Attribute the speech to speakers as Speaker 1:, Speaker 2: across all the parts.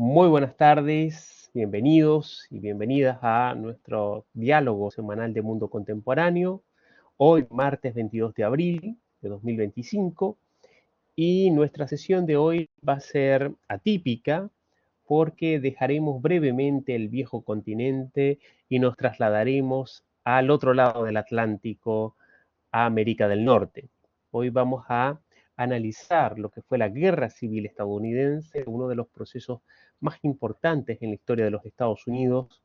Speaker 1: Muy buenas tardes, bienvenidos y bienvenidas a nuestro diálogo semanal de Mundo Contemporáneo. Hoy, martes 22 de abril de 2025, y nuestra sesión de hoy va a ser atípica porque dejaremos brevemente el viejo continente y nos trasladaremos al otro lado del Atlántico, a América del Norte. Hoy vamos a analizar lo que fue la Guerra Civil estadounidense, uno de los procesos más importantes en la historia de los Estados Unidos.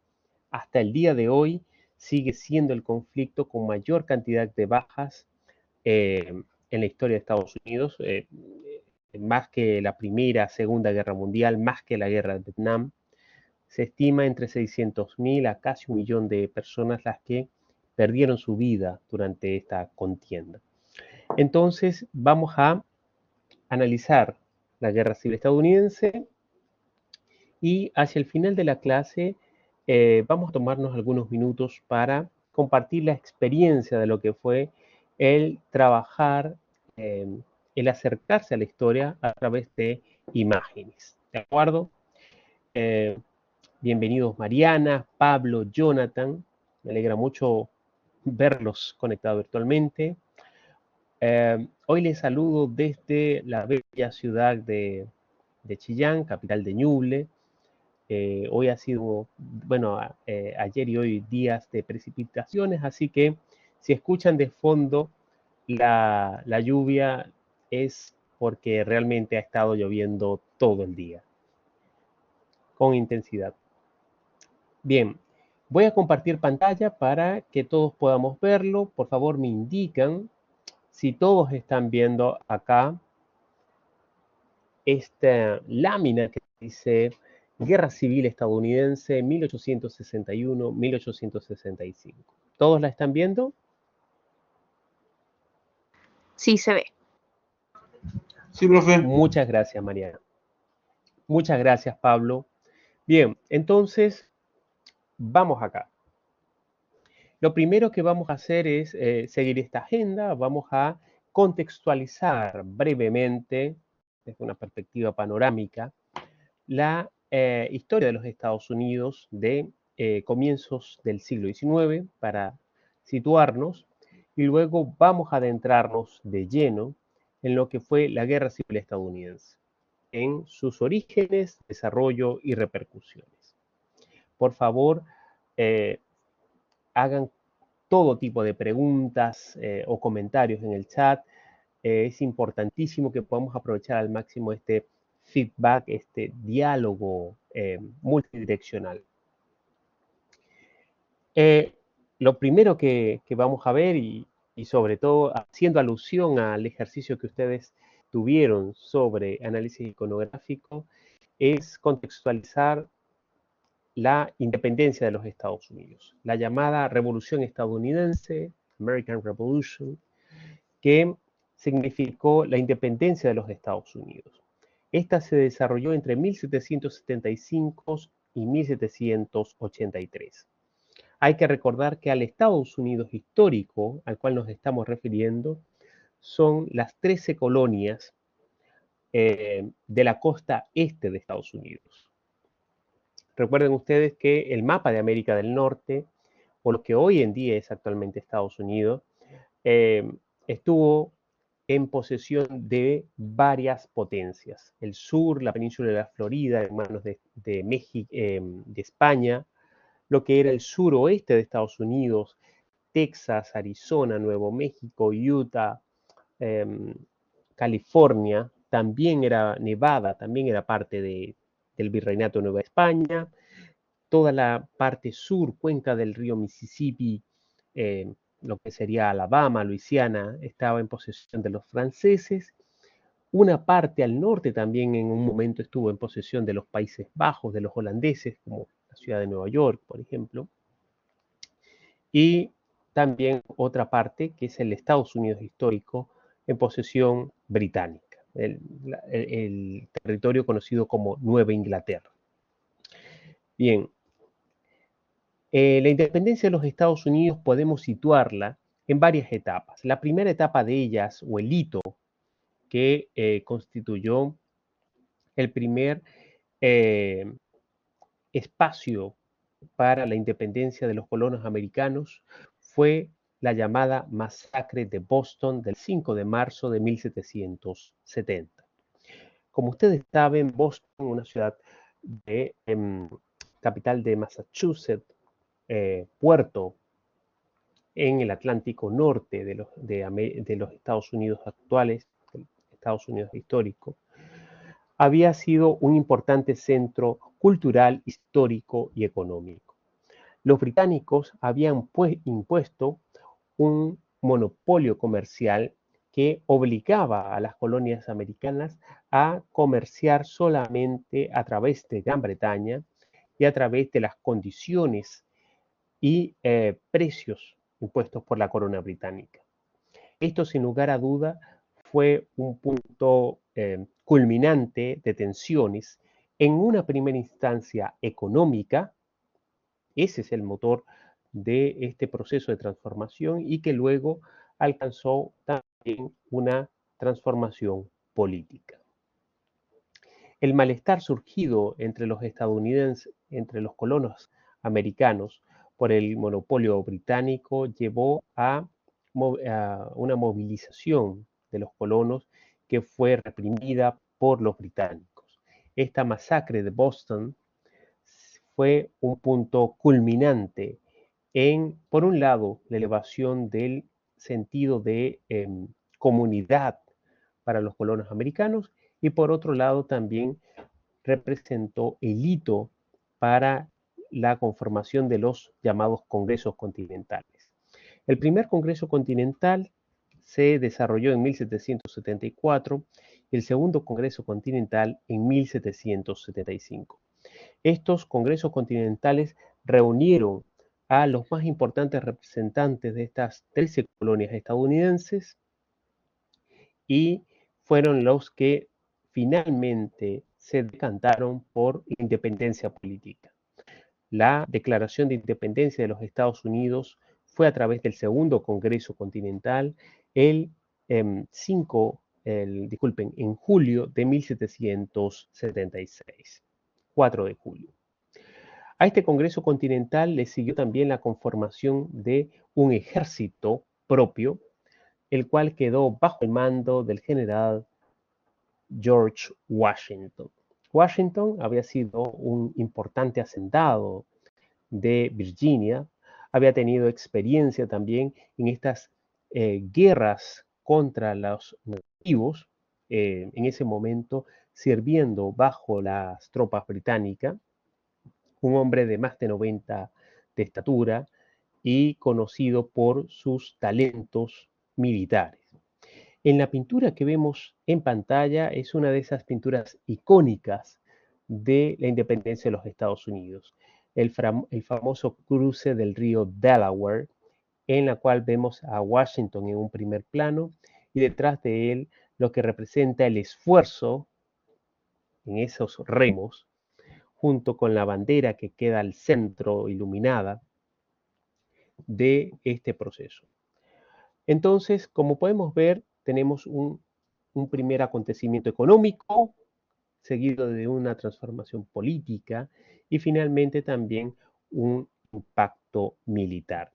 Speaker 1: Hasta el día de hoy sigue siendo el conflicto con mayor cantidad de bajas en la historia de Estados Unidos, más que la Primera, Segunda Guerra Mundial, más que la Guerra de Vietnam. Se estima entre 600.000 a casi 1 millón de personas las que perdieron su vida durante esta contienda. Entonces, vamos a analizar la Guerra Civil estadounidense y hacia el final de la clase vamos a tomarnos algunos minutos para compartir la experiencia de lo que fue el trabajar, el acercarse a la historia a través de imágenes. ¿De acuerdo? Eh, Bienvenidos Mariana, Pablo, Jonathan. Me alegra mucho verlos conectados virtualmente. Hoy les saludo desde la bella ciudad de Chillán, capital de Ñuble. Hoy ha sido, bueno, ayer y hoy días de precipitaciones, así que si escuchan de fondo la lluvia es porque realmente ha estado lloviendo todo el día, con intensidad. Bien, voy a compartir pantalla para que todos podamos verlo. Por favor, me indican si todos están viendo acá esta lámina que dice Guerra Civil Estadounidense 1861-1865. ¿Todos la están viendo?
Speaker 2: Sí, se ve.
Speaker 3: Sí, profe.
Speaker 1: Muchas gracias, Mariana. Muchas gracias, Pablo. Bien, entonces, vamos acá. Lo primero que vamos a hacer es seguir esta agenda. Vamos a contextualizar brevemente, desde una perspectiva panorámica, la historia de los Estados Unidos de comienzos del siglo XIX para situarnos, y luego vamos a adentrarnos de lleno en lo que fue la Guerra Civil estadounidense, en sus orígenes, desarrollo y repercusiones. Por favor, hagan todo tipo de preguntas o comentarios en el chat. Es importantísimo que podamos aprovechar al máximo este feedback, este diálogo multidireccional. Lo primero que vamos a ver, y sobre todo haciendo alusión al ejercicio que ustedes tuvieron sobre análisis iconográfico, es contextualizar la independencia de los Estados Unidos, la llamada Revolución Estadounidense, American Revolution, que significó la independencia de los Estados Unidos. Esta se desarrolló entre 1775 y 1783. Hay que recordar que al Estados Unidos histórico, al cual nos estamos refiriendo, son las 13 colonias de la costa este de Estados Unidos. Recuerden ustedes que el mapa de América del Norte, o lo que hoy en día es actualmente Estados Unidos, estuvo en posesión de varias potencias. El sur, la península de la Florida, en manos de México, de España, lo que era el suroeste de Estados Unidos, Texas, Arizona, Nuevo México, Utah, California, también era Nevada, también era parte del Virreinato de Nueva España, toda la parte sur, cuenca del río Mississippi, lo que sería Alabama, Luisiana, estaba en posesión de los franceses. Una parte al norte también en un momento estuvo en posesión de los Países Bajos, de los holandeses, como la ciudad de Nueva York, por ejemplo. Y también otra parte que es el Estados Unidos histórico en posesión británica, el territorio conocido como Nueva Inglaterra. Bien, la independencia de los Estados Unidos podemos situarla en varias etapas. La primera etapa de ellas, o el hito, que constituyó el primer espacio para la independencia de los colonos americanos fue la llamada masacre de Boston del 5 de marzo de 1770. Como ustedes saben, Boston, una ciudad de capital de Massachusetts, puerto en el Atlántico Norte de los Estados Unidos actuales, Estados Unidos histórico, había sido un importante centro cultural, histórico y económico. Los británicos habían impuesto un monopolio comercial que obligaba a las colonias americanas a comerciar solamente a través de Gran Bretaña y a través de las condiciones y precios impuestos por la corona británica. Esto, sin lugar a duda, fue un punto culminante de tensiones en una primera instancia económica. Ese es el motor de este proceso de transformación y que luego alcanzó también una transformación política. El malestar surgido entre los estadounidenses, entre los colonos americanos por el monopolio británico llevó a una movilización de los colonos que fue reprimida por los británicos. Esta masacre de Boston fue un punto culminante en, por un lado, la elevación del sentido de comunidad para los colonos americanos y por otro lado también representó el hito para la conformación de los llamados congresos continentales. El primer congreso continental se desarrolló en 1774 y el segundo congreso continental en 1775. Estos congresos continentales reunieron a los más importantes representantes de estas 13 colonias estadounidenses y fueron los que finalmente se decantaron por la independencia política. La Declaración de Independencia de los Estados Unidos fue a través del Segundo Congreso Continental en julio de 1776, 4 de julio. A este Congreso Continental le siguió también la conformación de un ejército propio, el cual quedó bajo el mando del general George Washington. Washington había sido un importante hacendado de Virginia, había tenido experiencia también en estas guerras contra los nativos, en ese momento sirviendo bajo las tropas británicas, un hombre de más de 90 de estatura y conocido por sus talentos militares. En la pintura que vemos en pantalla es una de esas pinturas icónicas de la independencia de los Estados Unidos, el famoso cruce del río Delaware, en la cual vemos a Washington en un primer plano y detrás de él lo que representa el esfuerzo en esos remos, junto con la bandera que queda al centro iluminada de este proceso. Entonces, como podemos ver, tenemos un primer acontecimiento económico, seguido de una transformación política y finalmente también un impacto militar.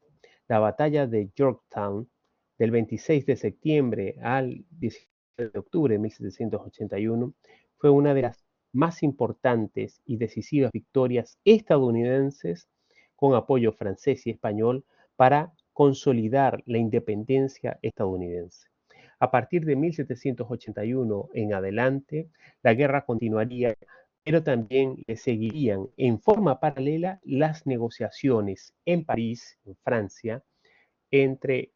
Speaker 1: La batalla de Yorktown del 26 de septiembre al 17 de octubre de 1781 fue una de las más importantes y decisivas victorias estadounidenses con apoyo francés y español para consolidar la independencia estadounidense. A partir de 1781 en adelante, la guerra continuaría, pero también le seguirían en forma paralela las negociaciones en París, en Francia, entre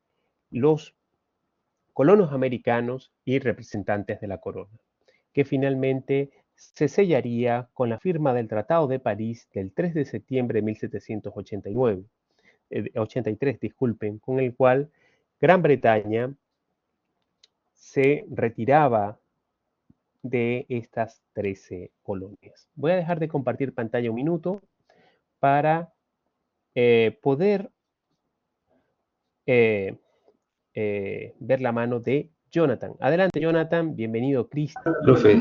Speaker 1: los colonos americanos y representantes de la corona, que finalmente se sellaría con la firma del Tratado de París del 3 de septiembre de 1783, con el cual Gran Bretaña se retiraba de estas 13 colonias. Voy a dejar de compartir pantalla un minuto para poder ver la mano de Jonathan. Adelante, Jonathan. Bienvenido, Cristian.
Speaker 3: Profe,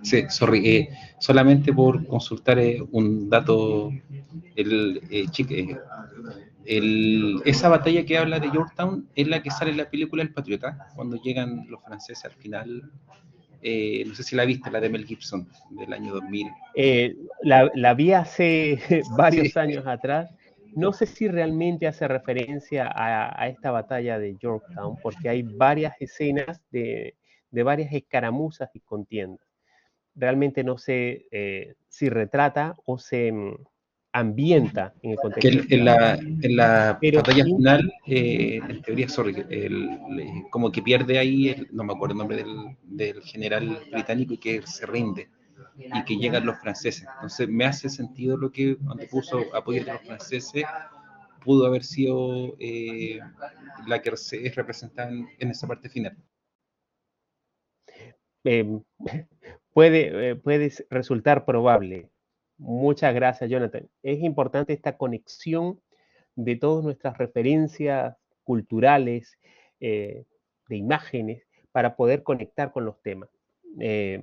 Speaker 4: Sí, sorry, solamente por consultar un dato, esa batalla que habla de Yorktown es la que sale en la película El Patriota, cuando llegan los franceses al final, no sé si la viste, la de Mel Gibson, del año 2000.
Speaker 1: La vi hace varios
Speaker 4: Sí,
Speaker 1: años atrás. No sé si realmente hace referencia a esta batalla de Yorktown, porque hay varias escenas de varias escaramuzas y contiendas. Realmente no sé si retrata o se ambienta en el
Speaker 4: que
Speaker 1: contexto
Speaker 4: en
Speaker 1: histórico.
Speaker 4: la
Speaker 1: Pero
Speaker 4: batalla
Speaker 1: sí,
Speaker 4: final, en teoría, sorry, como que pierde ahí, no me acuerdo el nombre del general británico y que se rinde y que llegan los franceses. Entonces me hace sentido lo que donde puso apoyo de los franceses, pudo haber sido la que se es representada en esa parte final.
Speaker 1: eh, puede resultar probable. Muchas gracias, Jonathan. Es importante esta conexión de todas nuestras referencias culturales, de imágenes, para poder conectar con los temas. Eh,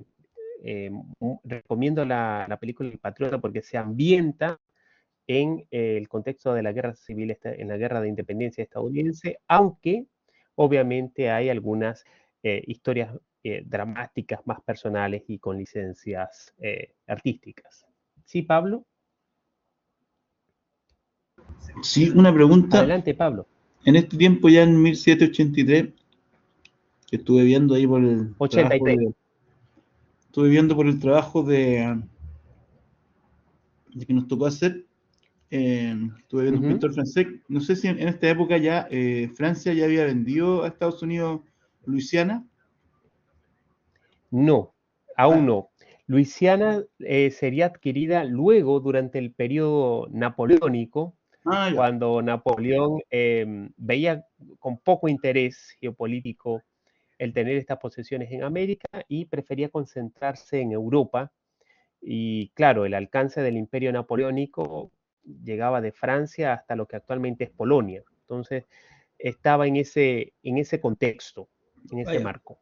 Speaker 1: Recomiendo la película El Patriota porque se ambienta en el contexto de la guerra civil, en la guerra de independencia estadounidense, aunque obviamente hay algunas historias dramáticas más personales y con licencias artísticas. ¿Sí, Pablo?
Speaker 3: Sí, una pregunta.
Speaker 1: Adelante, Pablo.
Speaker 3: En este tiempo, ya en 1783, que estuve viendo ahí por el trabajo
Speaker 1: 83.
Speaker 3: estuve viendo por el trabajo de que nos tocó hacer, estuve viendo un
Speaker 1: Uh-huh.
Speaker 3: pintor francés. No sé si en esta época ya Francia ya había vendido a Estados Unidos Luisiana.
Speaker 1: No, aún
Speaker 3: Ah,
Speaker 1: no. Luisiana sería adquirida luego durante el periodo napoleónico,
Speaker 3: ya.
Speaker 1: cuando Napoleón veía con poco interés geopolítico el tener estas posesiones en América y prefería concentrarse en Europa. Y claro, el alcance del imperio napoleónico llegaba de Francia hasta lo que actualmente es Polonia. Entonces, estaba en ese contexto, en ese
Speaker 3: Ya,
Speaker 1: marco.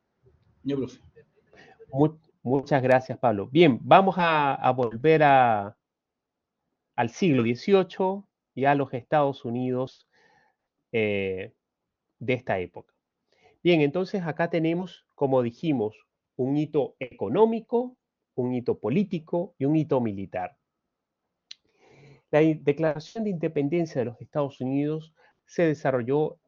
Speaker 3: ya, profe.
Speaker 1: Muchas gracias, Pablo. Bien, vamos a volver al siglo XVIII y a los Estados Unidos de esta época. Bien, entonces acá tenemos, como dijimos, un hito económico, un hito político y un hito militar. La Declaración de Independencia de los Estados Unidos se desarrolló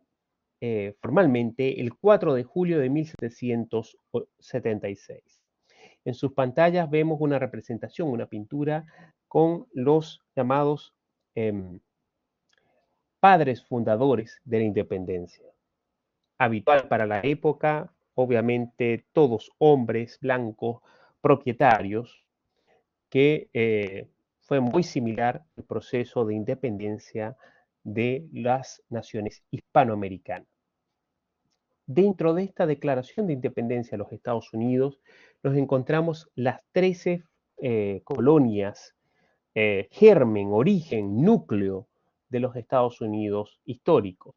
Speaker 1: formalmente el 4 de julio de 1776. En sus pantallas vemos una representación, una pintura con los llamados padres fundadores de la independencia. Habitual para la época, obviamente todos hombres blancos, propietarios, que fue muy similar al proceso de independencia de las naciones hispanoamericanas. Dentro de esta declaración de independencia de los Estados Unidos, nos encontramos las 13 colonias, germen, origen, núcleo de los Estados Unidos históricos.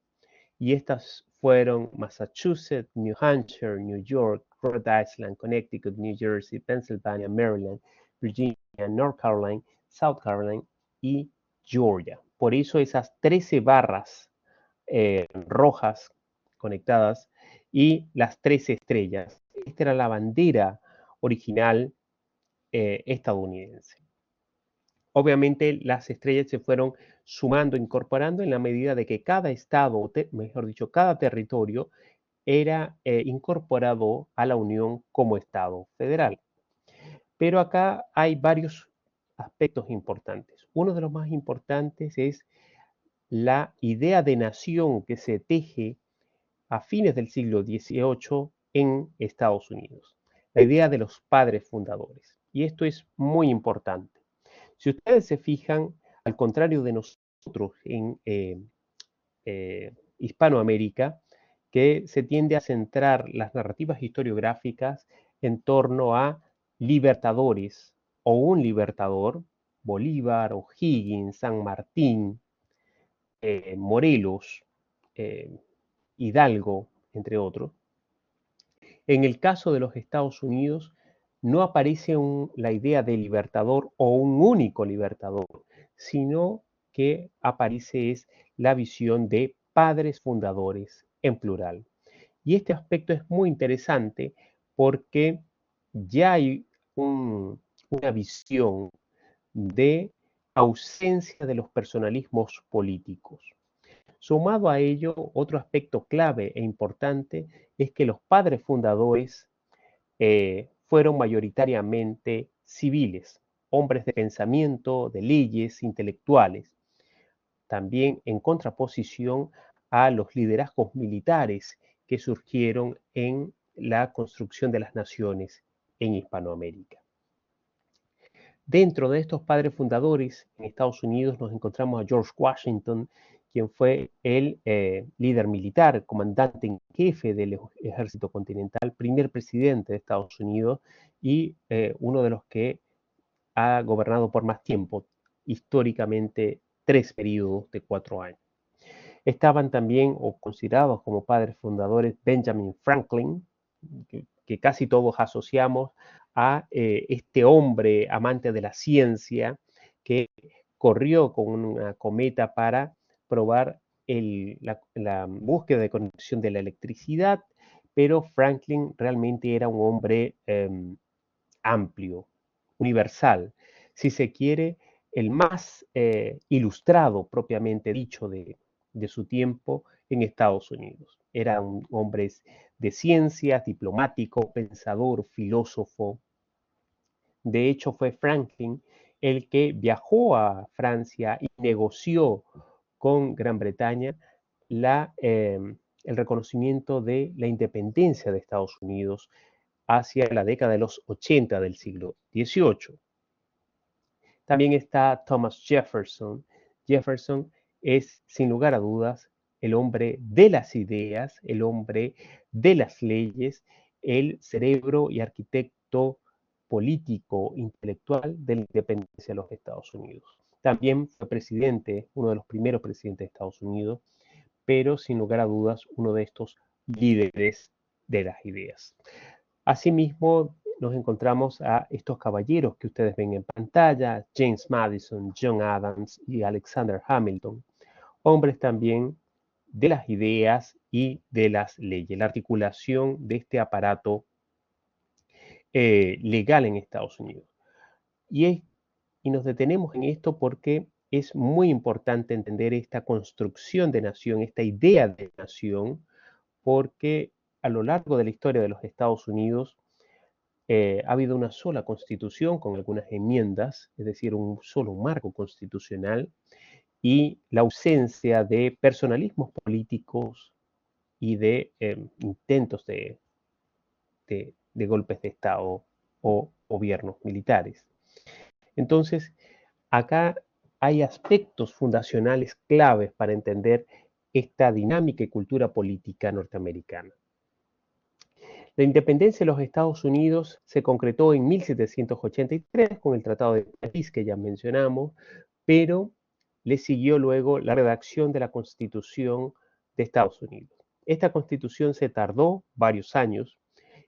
Speaker 1: Y estas fueron Massachusetts, New Hampshire, New York, Rhode Island, Connecticut, New Jersey, Pennsylvania, Maryland, Virginia, North Carolina, South Carolina y Georgia. Por eso esas 13 barras rojas conectadas y las 13 estrellas. Esta era la bandera original estadounidense. Obviamente las estrellas se fueron sumando, incorporando en la medida de que cada estado, mejor dicho, cada territorio era incorporado a la Unión como Estado federal. Pero acá hay varios aspectos importantes. Uno de los más importantes es la idea de nación que se teje a fines del siglo XVIII en Estados Unidos. La idea de los padres fundadores. Y esto es muy importante. Si ustedes se fijan, al contrario de nosotros en Hispanoamérica, que se tiende a centrar las narrativas historiográficas en torno a libertadores o un libertador, Bolívar, O'Higgins, San Martín, Morelos, Hidalgo, entre otros. En el caso de los Estados Unidos, no aparece la idea de libertador o un único libertador, sino que aparece es la visión de padres fundadores en plural. Y este aspecto es muy interesante porque ya hay una visión de ausencia de los personalismos políticos. Sumado a ello, otro aspecto clave e importante es que los padres fundadores fueron mayoritariamente civiles, hombres de pensamiento, de leyes, intelectuales, también en contraposición a los liderazgos militares que surgieron en la construcción de las naciones en Hispanoamérica. Dentro de estos padres fundadores en Estados Unidos nos encontramos a George Washington, quien fue el líder militar, comandante en jefe del ejército continental, primer presidente de Estados Unidos y uno de los que ha gobernado por más tiempo, históricamente 3 periodos de 4 años. Estaban también o considerados como padres fundadores Benjamin Franklin, que casi todos asociamos a este hombre amante de la ciencia que corrió con una cometa para probar la búsqueda de conexión de la electricidad, pero Franklin realmente era un hombre amplio, universal, si se quiere, el más ilustrado propiamente dicho de su tiempo en Estados Unidos. Era un hombre de ciencias, diplomático, pensador, filósofo. De hecho, fue Franklin el que viajó a Francia y negoció con Gran Bretaña el reconocimiento de la independencia de Estados Unidos hacia la década de los 80 del siglo XVIII. También está Thomas Jefferson. Jefferson es, sin lugar a dudas, el hombre de las ideas, el hombre de las leyes, el cerebro y arquitecto político, intelectual de la independencia de los Estados Unidos. También fue presidente, uno de los primeros presidentes de Estados Unidos, pero sin lugar a dudas, uno de estos líderes de las ideas. Asimismo, nos encontramos a estos caballeros que ustedes ven en pantalla, James Madison, John Adams y Alexander Hamilton, hombres también de las ideas y de las leyes, la articulación de este aparato legal en Estados Unidos. Y nos detenemos en esto porque es muy importante entender esta construcción de nación, esta idea de nación, porque a lo largo de la historia de los Estados Unidos ha habido una sola constitución con algunas enmiendas, es decir, un solo marco constitucional y la ausencia de personalismos políticos y de intentos de golpes de Estado o gobiernos militares. Entonces, acá hay aspectos fundacionales claves para entender esta dinámica y cultura política norteamericana. La independencia de los Estados Unidos se concretó en 1783 con el Tratado de París que ya mencionamos, pero le siguió luego la redacción de la Constitución de Estados Unidos. Esta Constitución se tardó varios años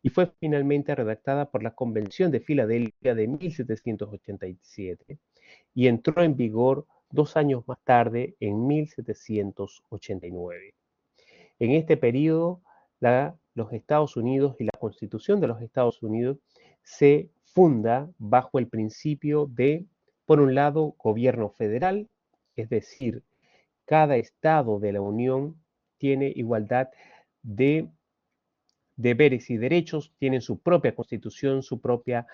Speaker 1: y fue finalmente redactada por la Convención de Filadelfia de 1787 y entró en vigor 2 años más tarde, en 1789. En este periodo, los Estados Unidos y la Constitución de los Estados Unidos se funda bajo el principio de, por un lado, gobierno federal, es decir, cada estado de la Unión tiene igualdad de deberes y derechos, tienen su propia constitución, su propia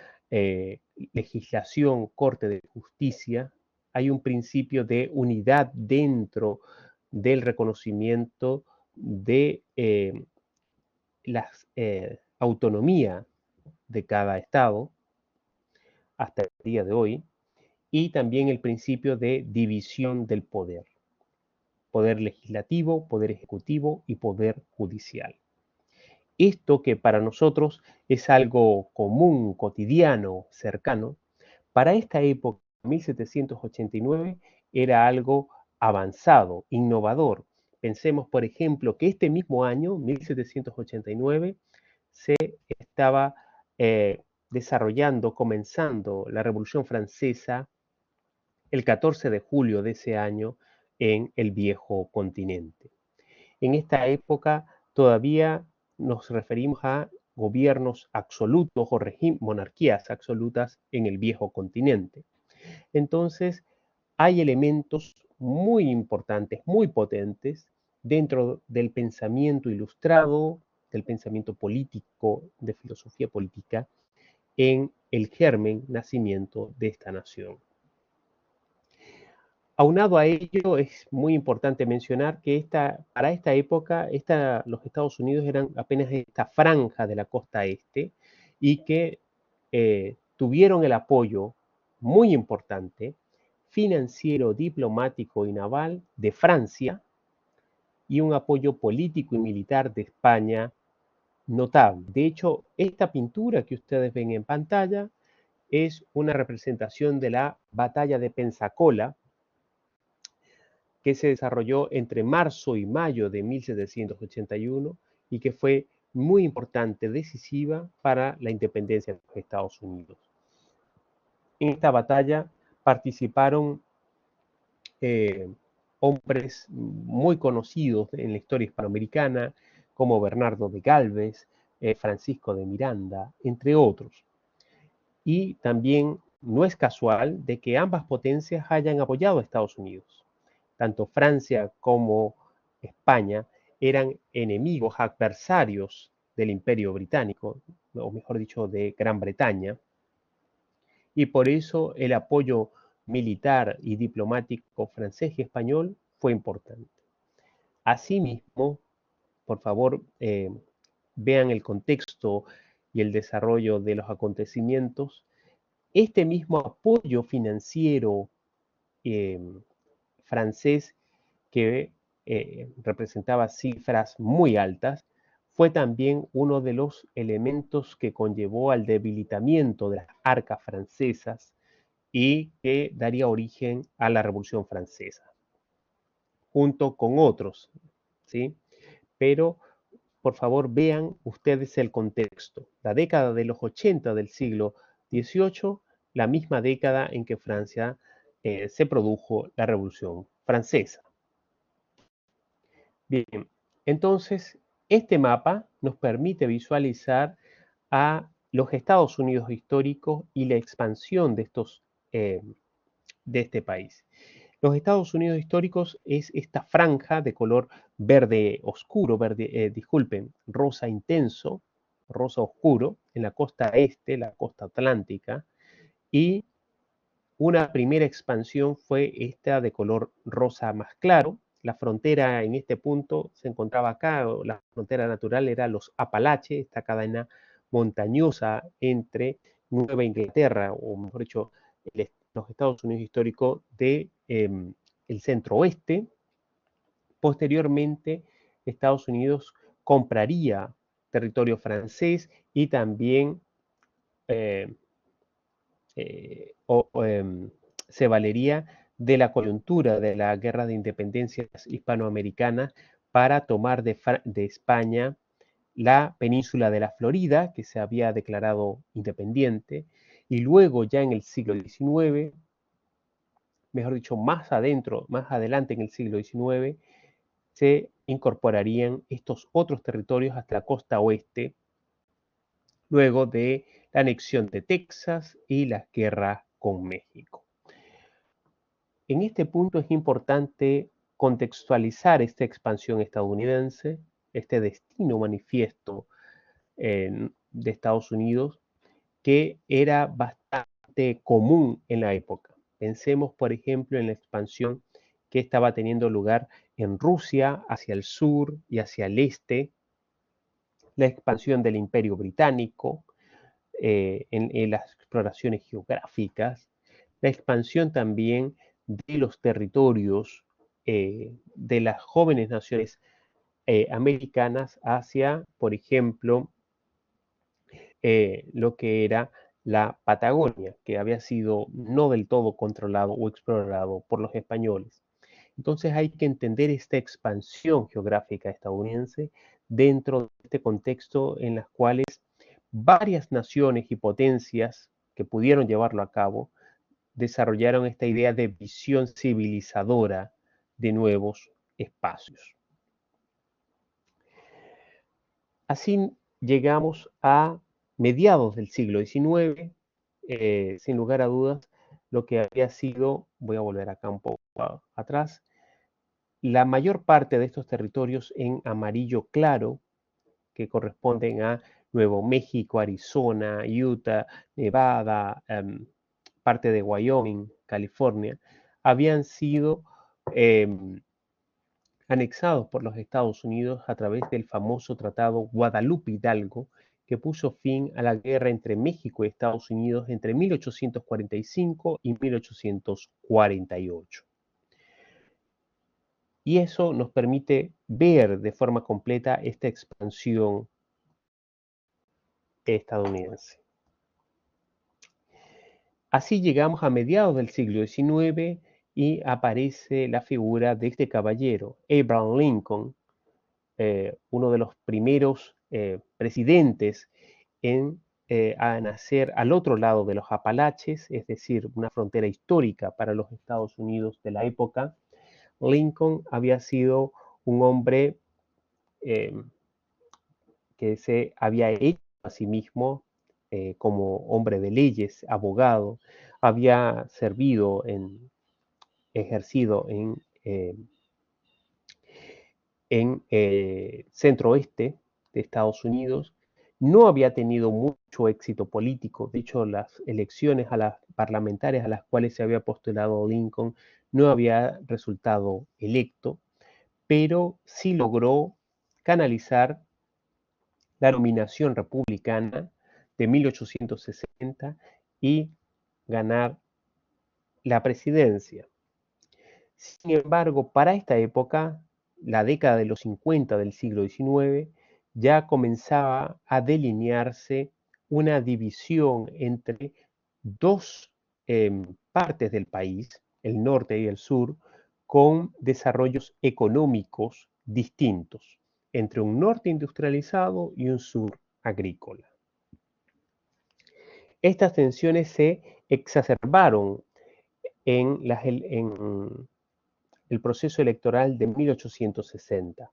Speaker 1: legislación, corte de justicia. Hay un principio de unidad dentro del reconocimiento de la autonomía de cada estado hasta el día de hoy, y también el principio de división del poder. Poder legislativo, poder ejecutivo y poder judicial. Esto que para nosotros es algo común, cotidiano, cercano, para esta época, 1789, era algo avanzado, innovador. Pensemos, por ejemplo, que este mismo año, 1789, se estaba comenzando la Revolución Francesa el 14 de julio de ese año en el viejo continente. En esta época todavía nos referimos a gobiernos absolutos o monarquías absolutas en el viejo continente. Entonces, hay elementos muy importantes, muy potentes dentro del pensamiento ilustrado, del pensamiento político, de filosofía política, en el germen nacimiento de esta nación. Aunado a ello, es muy importante mencionar que para esta época los Estados Unidos eran apenas esta franja de la costa este y que tuvieron el apoyo muy importante financiero, diplomático y naval de Francia y un apoyo político y militar de España notable. De hecho, esta pintura que ustedes ven en pantalla es una representación de la batalla de Pensacola, que se desarrolló entre marzo y mayo de 1781 y que fue muy importante, decisiva para la independencia de los Estados Unidos. En esta batalla participaron hombres muy conocidos en la historia hispanoamericana, como Bernardo de Galvez, Francisco de Miranda, entre otros. Y también no es casual de que ambas potencias hayan apoyado a Estados Unidos. Tanto Francia como España eran enemigos, adversarios del Imperio Británico, o mejor dicho, de Gran Bretaña, y por eso el apoyo militar y diplomático francés y español fue importante. Asimismo, por favor, vean el contexto y el desarrollo de los acontecimientos. Este mismo apoyo financiero francés, que representaba cifras muy altas, fue también uno de los elementos que conllevó al debilitamiento de las arcas francesas y que daría origen a la Revolución Francesa, junto con otros, ¿sí? Pero, por favor, vean ustedes el contexto. La década de los 80 del siglo XVIII, la misma década en que Francia se produjo la Revolución Francesa. Bien, entonces, este mapa nos permite visualizar a los Estados Unidos históricos y la expansión de este país. Los Estados Unidos históricos es esta franja de color verde oscuro, rosa intenso, rosa oscuro, en la costa este, la costa atlántica, y una primera expansión fue esta de color rosa más claro. La frontera en este punto se encontraba acá, la frontera natural era los Apalaches, esta cadena montañosa entre Nueva Inglaterra, o mejor dicho, los Estados Unidos históricos del centro oeste. Posteriormente, Estados Unidos compraría territorio francés y también se valería de la coyuntura de la guerra de independencias hispanoamericana para tomar de España la península de la Florida, que se había declarado independiente, y luego ya en el siglo XIX, mejor dicho, más adelante en el siglo XIX, se incorporarían estos otros territorios hasta la costa oeste, luego de la anexión de Texas y las guerras con México. En este punto es importante contextualizar esta expansión estadounidense, este destino manifiesto de Estados Unidos, que era bastante común en la época. Pensemos, por ejemplo, en la expansión que estaba teniendo lugar en Rusia hacia el sur y hacia el este, la expansión del Imperio Británico, en las exploraciones geográficas, la expansión también de los territorios de las jóvenes naciones americanas hacia, por ejemplo, lo que era la Patagonia, que había sido no del todo controlado o explorado por los españoles. Entonces hay que entender esta expansión geográfica estadounidense dentro de este contexto en las cuales varias naciones y potencias que pudieron llevarlo a cabo desarrollaron esta idea de visión civilizadora de nuevos espacios. Así llegamos a mediados del siglo XIX, sin lugar a dudas, lo que había sido, voy a volver acá un poco atrás, la mayor parte de estos territorios en amarillo claro, que corresponden a Nuevo México, Arizona, Utah, Nevada, parte de Wyoming, California, habían sido anexados por los Estados Unidos a través del famoso Tratado Guadalupe Hidalgo, que puso fin a la guerra entre México y Estados Unidos entre 1845 y 1848. Y eso nos permite ver de forma completa esta expansión estadounidense. Así llegamos a mediados del siglo XIX y aparece la figura de este caballero, Abraham Lincoln, uno de los primeros presidentes a nacer al otro lado de los Apalaches, es decir, una frontera histórica para los Estados Unidos de la época. Lincoln había sido un hombre que se había hecho a sí mismo como hombre de leyes, abogado, había ejercido en centro-oeste de Estados Unidos, no había tenido mucho éxito político. De hecho, las elecciones a las parlamentarias a las cuales se había postulado Lincoln no había resultado electo, pero sí logró canalizar la nominación republicana de 1860 y ganar la presidencia. Sin embargo, para esta época, la década de los 50 del siglo XIX, ya comenzaba a delinearse una división entre dos partes del país, el norte y el sur, con desarrollos económicos distintos, entre un norte industrializado y un sur agrícola. Estas tensiones se exacerbaron en el proceso electoral de 1860.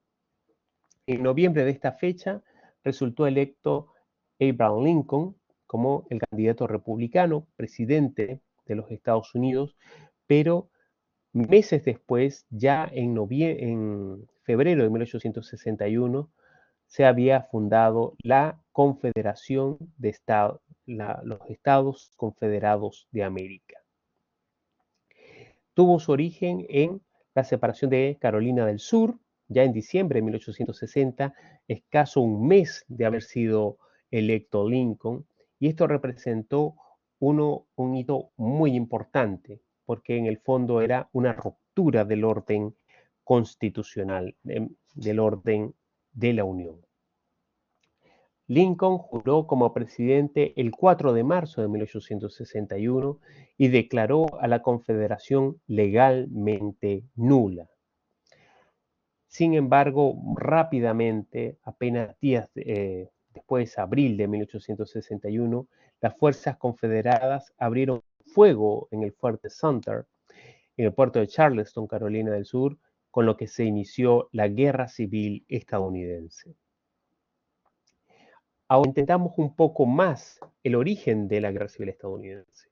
Speaker 1: En noviembre de esta fecha resultó electo Abraham Lincoln como el candidato republicano, presidente de los Estados Unidos, pero meses después, ya en febrero de 1861, se había fundado la Confederación de Estados, los Estados Confederados de América. Tuvo su origen en la separación de Carolina del Sur, ya en diciembre de 1860, escaso un mes de haber sido electo Lincoln, y esto representó un hito muy importante, porque en el fondo era una ruptura del orden constitucional, del orden de la Unión. Lincoln juró como presidente el 4 de marzo de 1861 y declaró a la Confederación legalmente nula. Sin embargo, rápidamente, apenas días después, abril de 1861, las fuerzas confederadas abrieron fuego en el fuerte Sumter, en el puerto de Charleston, Carolina del Sur, con lo que se inició la Guerra Civil estadounidense. Ahora entendamos un poco más el origen de la Guerra Civil estadounidense.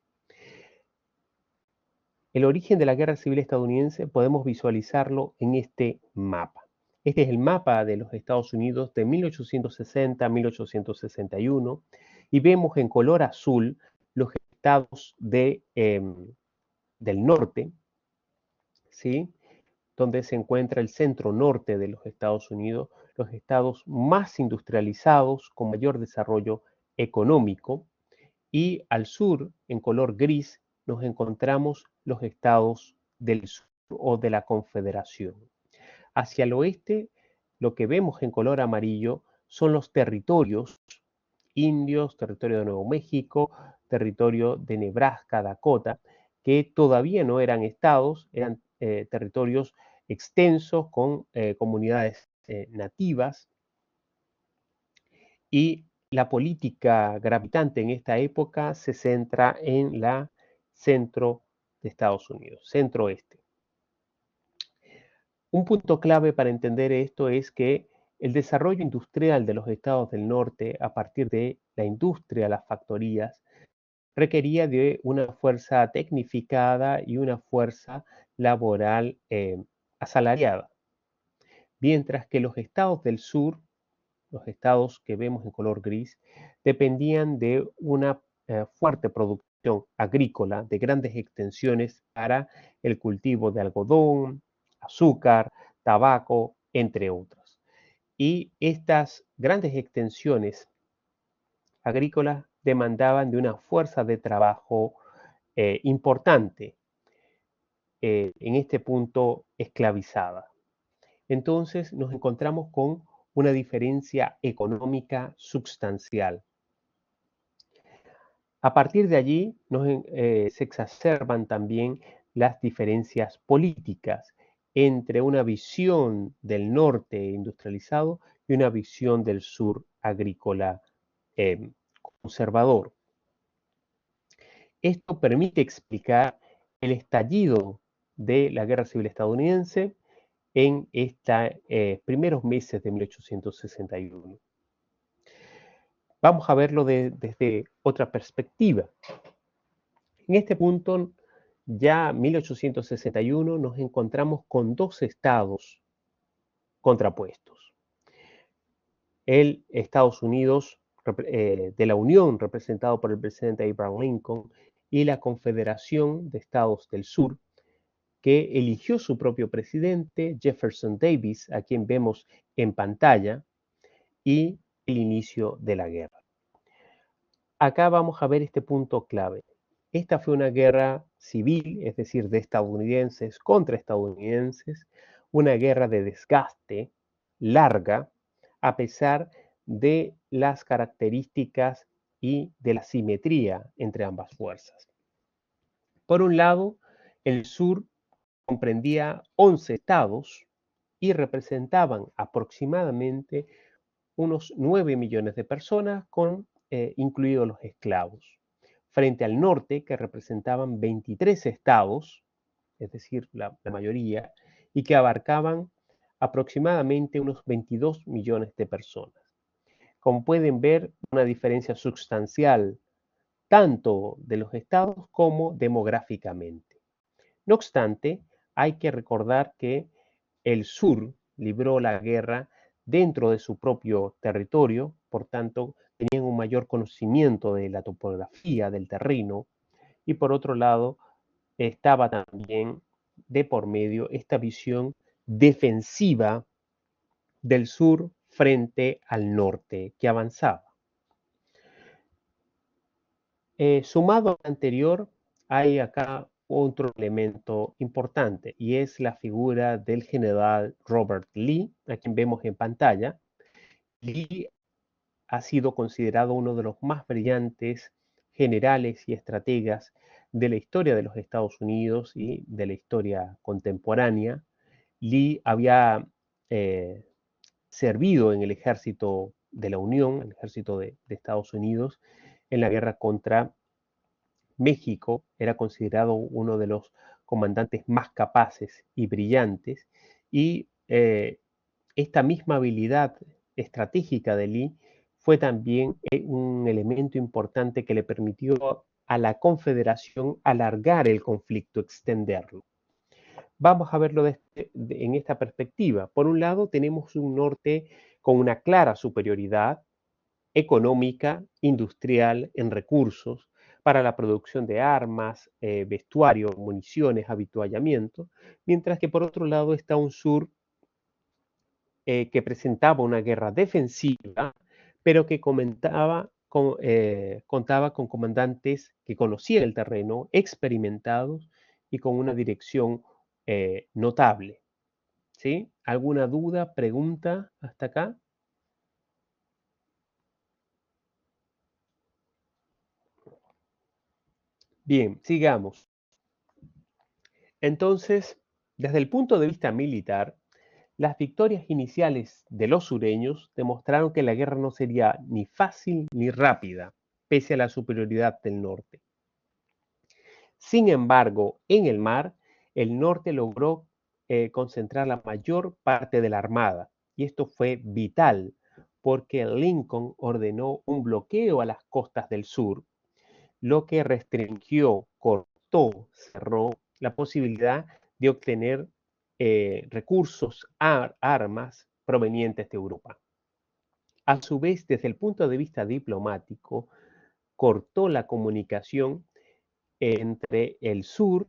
Speaker 1: El origen de la Guerra Civil estadounidense podemos visualizarlo en este mapa. Este es el mapa de los Estados Unidos de 1860 a 1861 y vemos en color azul los estados del norte, ¿sí? Donde se encuentra el centro norte de los Estados Unidos, los estados más industrializados, con mayor desarrollo económico, y al sur, en color gris, nos encontramos los estados del sur o de la Confederación. Hacia el oeste, lo que vemos en color amarillo son los territorios indios, territorio de Nuevo México, territorio de Nebraska, Dakota, que todavía no eran estados, eran territorios extensos con comunidades nativas, y la política gravitante en esta época se centra en la centro de Estados Unidos, centro-oeste. Un punto clave para entender esto es que el desarrollo industrial de los estados del norte a partir de la industria, las factorías, requería de una fuerza tecnificada y una fuerza laboral asalariada. Mientras que los estados del sur, los estados que vemos en color gris, dependían de una fuerte producción agrícola de grandes extensiones para el cultivo de algodón, azúcar, tabaco, entre otros. Y estas grandes extensiones agrícolas demandaban de una fuerza de trabajo importante, en este punto esclavizada. Entonces nos encontramos con una diferencia económica sustancial. A partir de allí se exacerban también las diferencias políticas entre una visión del norte industrializado y una visión del sur agrícola conservador. Esto permite explicar el estallido de la Guerra Civil Estadounidense en estos primeros meses de 1861. Vamos a verlo desde otra perspectiva. En este punto, ya en 1861, nos encontramos con dos estados contrapuestos. El Estados Unidos de la Unión, representado por el presidente Abraham Lincoln, y la Confederación de Estados del Sur, que eligió su propio presidente, Jefferson Davis, a quien vemos en pantalla, y el inicio de la guerra. Acá vamos a ver este punto clave. Esta fue una guerra civil, es decir, de estadounidenses contra estadounidenses, una guerra de desgaste larga, a pesar de las características y de la simetría entre ambas fuerzas. Por un lado, el sur comprendía 11 estados y representaban aproximadamente unos 9 millones de personas, incluidos los esclavos, frente al norte, que representaban 23 estados, es decir, la mayoría, y que abarcaban aproximadamente unos 22 millones de personas. Como pueden ver, una diferencia sustancial tanto de los estados como demográficamente. No obstante, hay que recordar que el sur libró la guerra dentro de su propio territorio, por tanto, tenían un mayor conocimiento de la topografía del terreno, y por otro lado, estaba también de por medio esta visión defensiva del sur frente al norte que avanzaba. Sumado al anterior, hay acá otro elemento importante y es la figura del general Robert Lee, a quien vemos en pantalla. Lee ha sido considerado uno de los más brillantes generales y estrategas de la historia de los Estados Unidos y de la historia contemporánea. Lee había servido en el ejército de la Unión, el ejército de Estados Unidos, en la guerra contra México. Era considerado uno de los comandantes más capaces y brillantes, y esta misma habilidad estratégica de Lee fue también un elemento importante que le permitió a la Confederación alargar el conflicto, extenderlo. Vamos a verlo en esta perspectiva. Por un lado, tenemos un norte con una clara superioridad económica, industrial, en recursos, para la producción de armas, vestuario, municiones, habituallamiento, mientras que por otro lado está un sur que presentaba una guerra defensiva, pero que contaba con comandantes que conocían el terreno, experimentados y con una dirección notable. ¿Sí? ¿Alguna duda, pregunta hasta acá? Bien, sigamos. Entonces, desde el punto de vista militar, Las victorias iniciales de los sureños demostraron que la guerra no sería ni fácil ni rápida, pese a la superioridad del norte. Sin embargo, en el mar, el norte logró concentrar la mayor parte de la armada, y esto fue vital porque Lincoln ordenó un bloqueo a las costas del sur, lo que restringió, cortó, cerró la posibilidad de obtener recursos, armas provenientes de Europa. A su vez, desde el punto de vista diplomático, cortó la comunicación entre el sur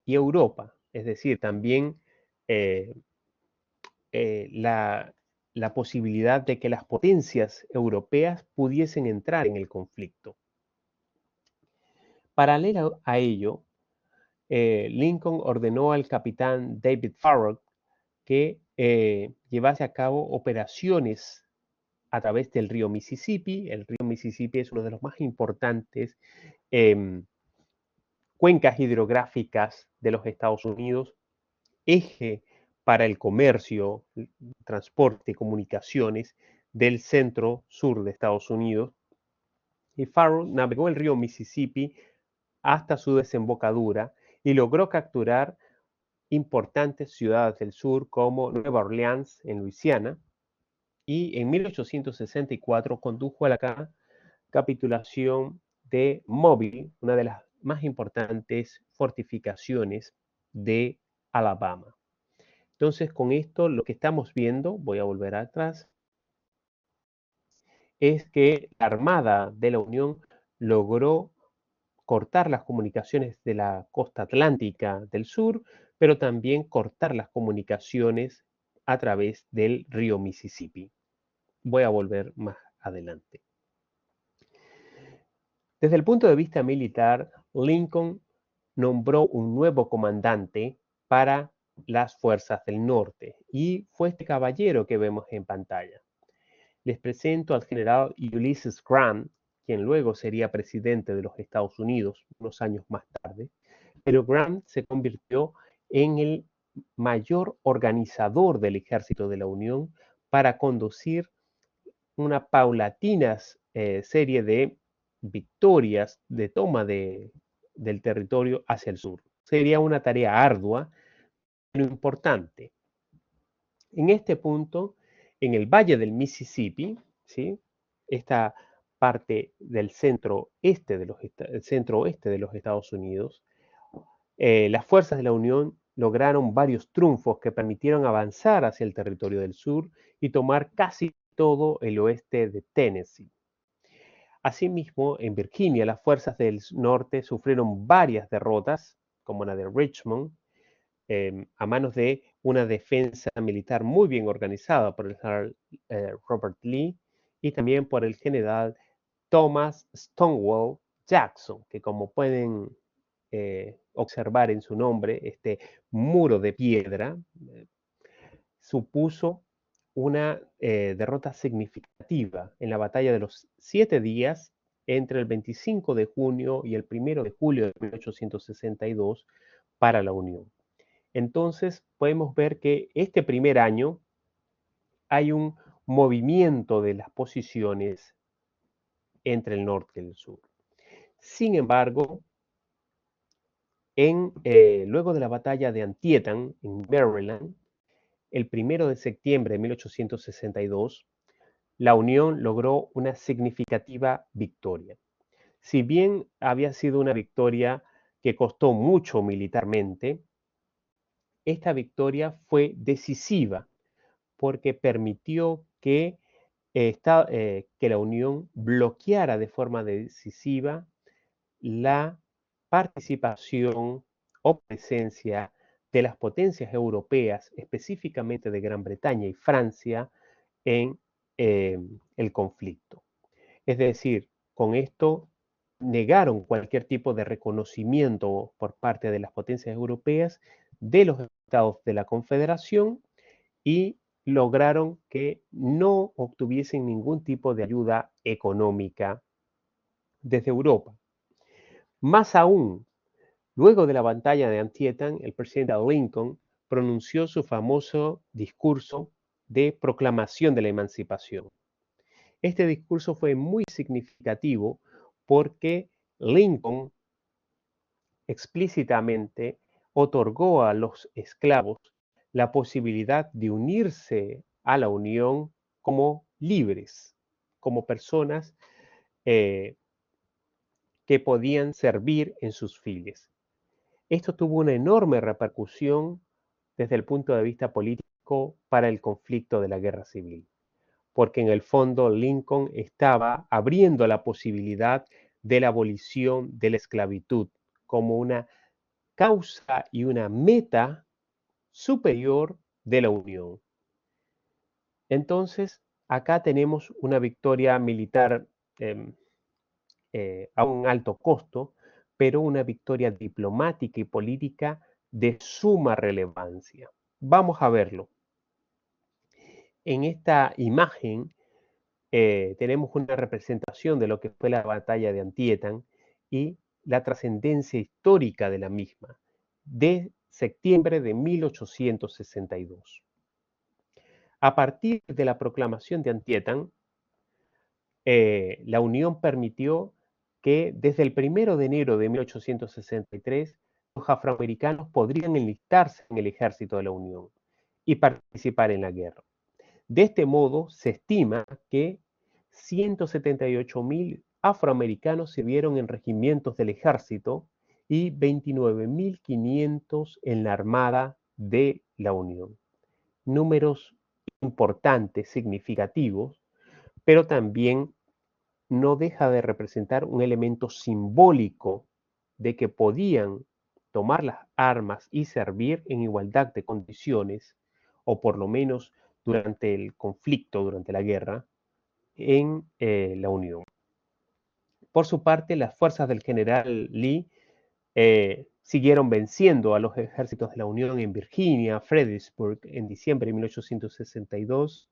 Speaker 1: y Europa, es decir, también eh, la posibilidad de que las potencias europeas pudiesen entrar en el conflicto. Paralelo a ello, Lincoln ordenó al capitán David Farragut que llevase a cabo operaciones a través del río Mississippi. El río Mississippi es uno de los más importantes cuencas hidrográficas de los Estados Unidos, eje para el comercio, transporte y comunicaciones del centro-sur de Estados Unidos. Y Farragut navegó el río Mississippi hasta su desembocadura y logró capturar importantes ciudades del sur como Nueva Orleans en Luisiana, y en 1864 condujo a la capitulación de Mobile, una de las más importantes fortificaciones de Alabama. Entonces, con esto lo que estamos viendo, voy a volver atrás, es que la Armada de la Unión logró cortar las comunicaciones de la costa atlántica del sur, pero también cortar las comunicaciones a través del río Mississippi. Voy a volver más adelante. Desde el punto de vista militar, Lincoln nombró un nuevo comandante para las fuerzas del norte, y fue este caballero que vemos en pantalla. Les presento al general Ulysses Grant, quien luego sería presidente de los Estados Unidos unos años más tarde, pero Grant se convirtió en el mayor organizador del ejército de la Unión para conducir una paulatina serie de victorias de toma del territorio hacia el sur. Sería una tarea ardua, pero importante. En este punto, en el valle del Mississippi, ¿sí?, esta parte del centro-oeste de los Estados Unidos, las fuerzas de la Unión lograron varios triunfos que permitieron avanzar hacia el territorio del sur y tomar casi todo el oeste de Tennessee. Asimismo, en Virginia, las fuerzas del norte sufrieron varias derrotas, como la de Richmond, a manos de una defensa militar muy bien organizada por el general Robert Lee y también por el general Thomas Stonewall Jackson, que, como pueden observar en su nombre, este muro de piedra supuso una derrota significativa en la batalla de los 7 días entre el 25 de junio y el 1 de julio de 1862 para la Unión. Entonces podemos ver que este primer año hay un movimiento de las posiciones entre el norte y el sur. Sin embargo, luego de la batalla de Antietam, en Maryland, el 1 de septiembre de 1862, la Unión logró una significativa victoria. Si bien había sido una victoria que costó mucho militarmente, esta victoria fue decisiva porque permitió que la Unión bloqueara de forma decisiva la participación o presencia de las potencias europeas, específicamente de Gran Bretaña y Francia, en el conflicto. Es decir, con esto negaron cualquier tipo de reconocimiento por parte de las potencias europeas de los estados de la Confederación y lograron que no obtuviesen ningún tipo de ayuda económica desde Europa. Más aún, luego de la batalla de Antietam, el presidente Lincoln pronunció su famoso discurso de proclamación de la emancipación. Este discurso fue muy significativo porque Lincoln explícitamente otorgó a los esclavos la posibilidad de unirse a la Unión como libres, como personas que podían servir en sus filas. Esto tuvo una enorme repercusión desde el punto de vista político para el conflicto de la Guerra Civil, porque en el fondo Lincoln estaba abriendo la posibilidad de la abolición de la esclavitud como una causa y una meta superior de la Unión. Entonces, acá tenemos una victoria militar a un alto costo, pero una victoria diplomática y política de suma relevancia. Vamos a verlo. En esta imagen tenemos una representación de lo que fue la batalla de Antietam y la trascendencia histórica de la misma, de septiembre de 1862. A partir de la proclamación de Antietam, la Unión permitió que desde el 1 de enero de 1863 los afroamericanos podrían enlistarse en el ejército de la Unión y participar en la guerra. De este modo, se estima que 178.000 afroamericanos sirvieron en regimientos del ejército y 29.500 en la Armada de la Unión. Números importantes, significativos, pero también no deja de representar un elemento simbólico de que podían tomar las armas y servir en igualdad de condiciones, o por lo menos durante el conflicto, durante la guerra, en la Unión. Por su parte, las fuerzas del general Lee siguieron venciendo a los ejércitos de la Unión en Virginia, Fredericksburg, en diciembre de 1862,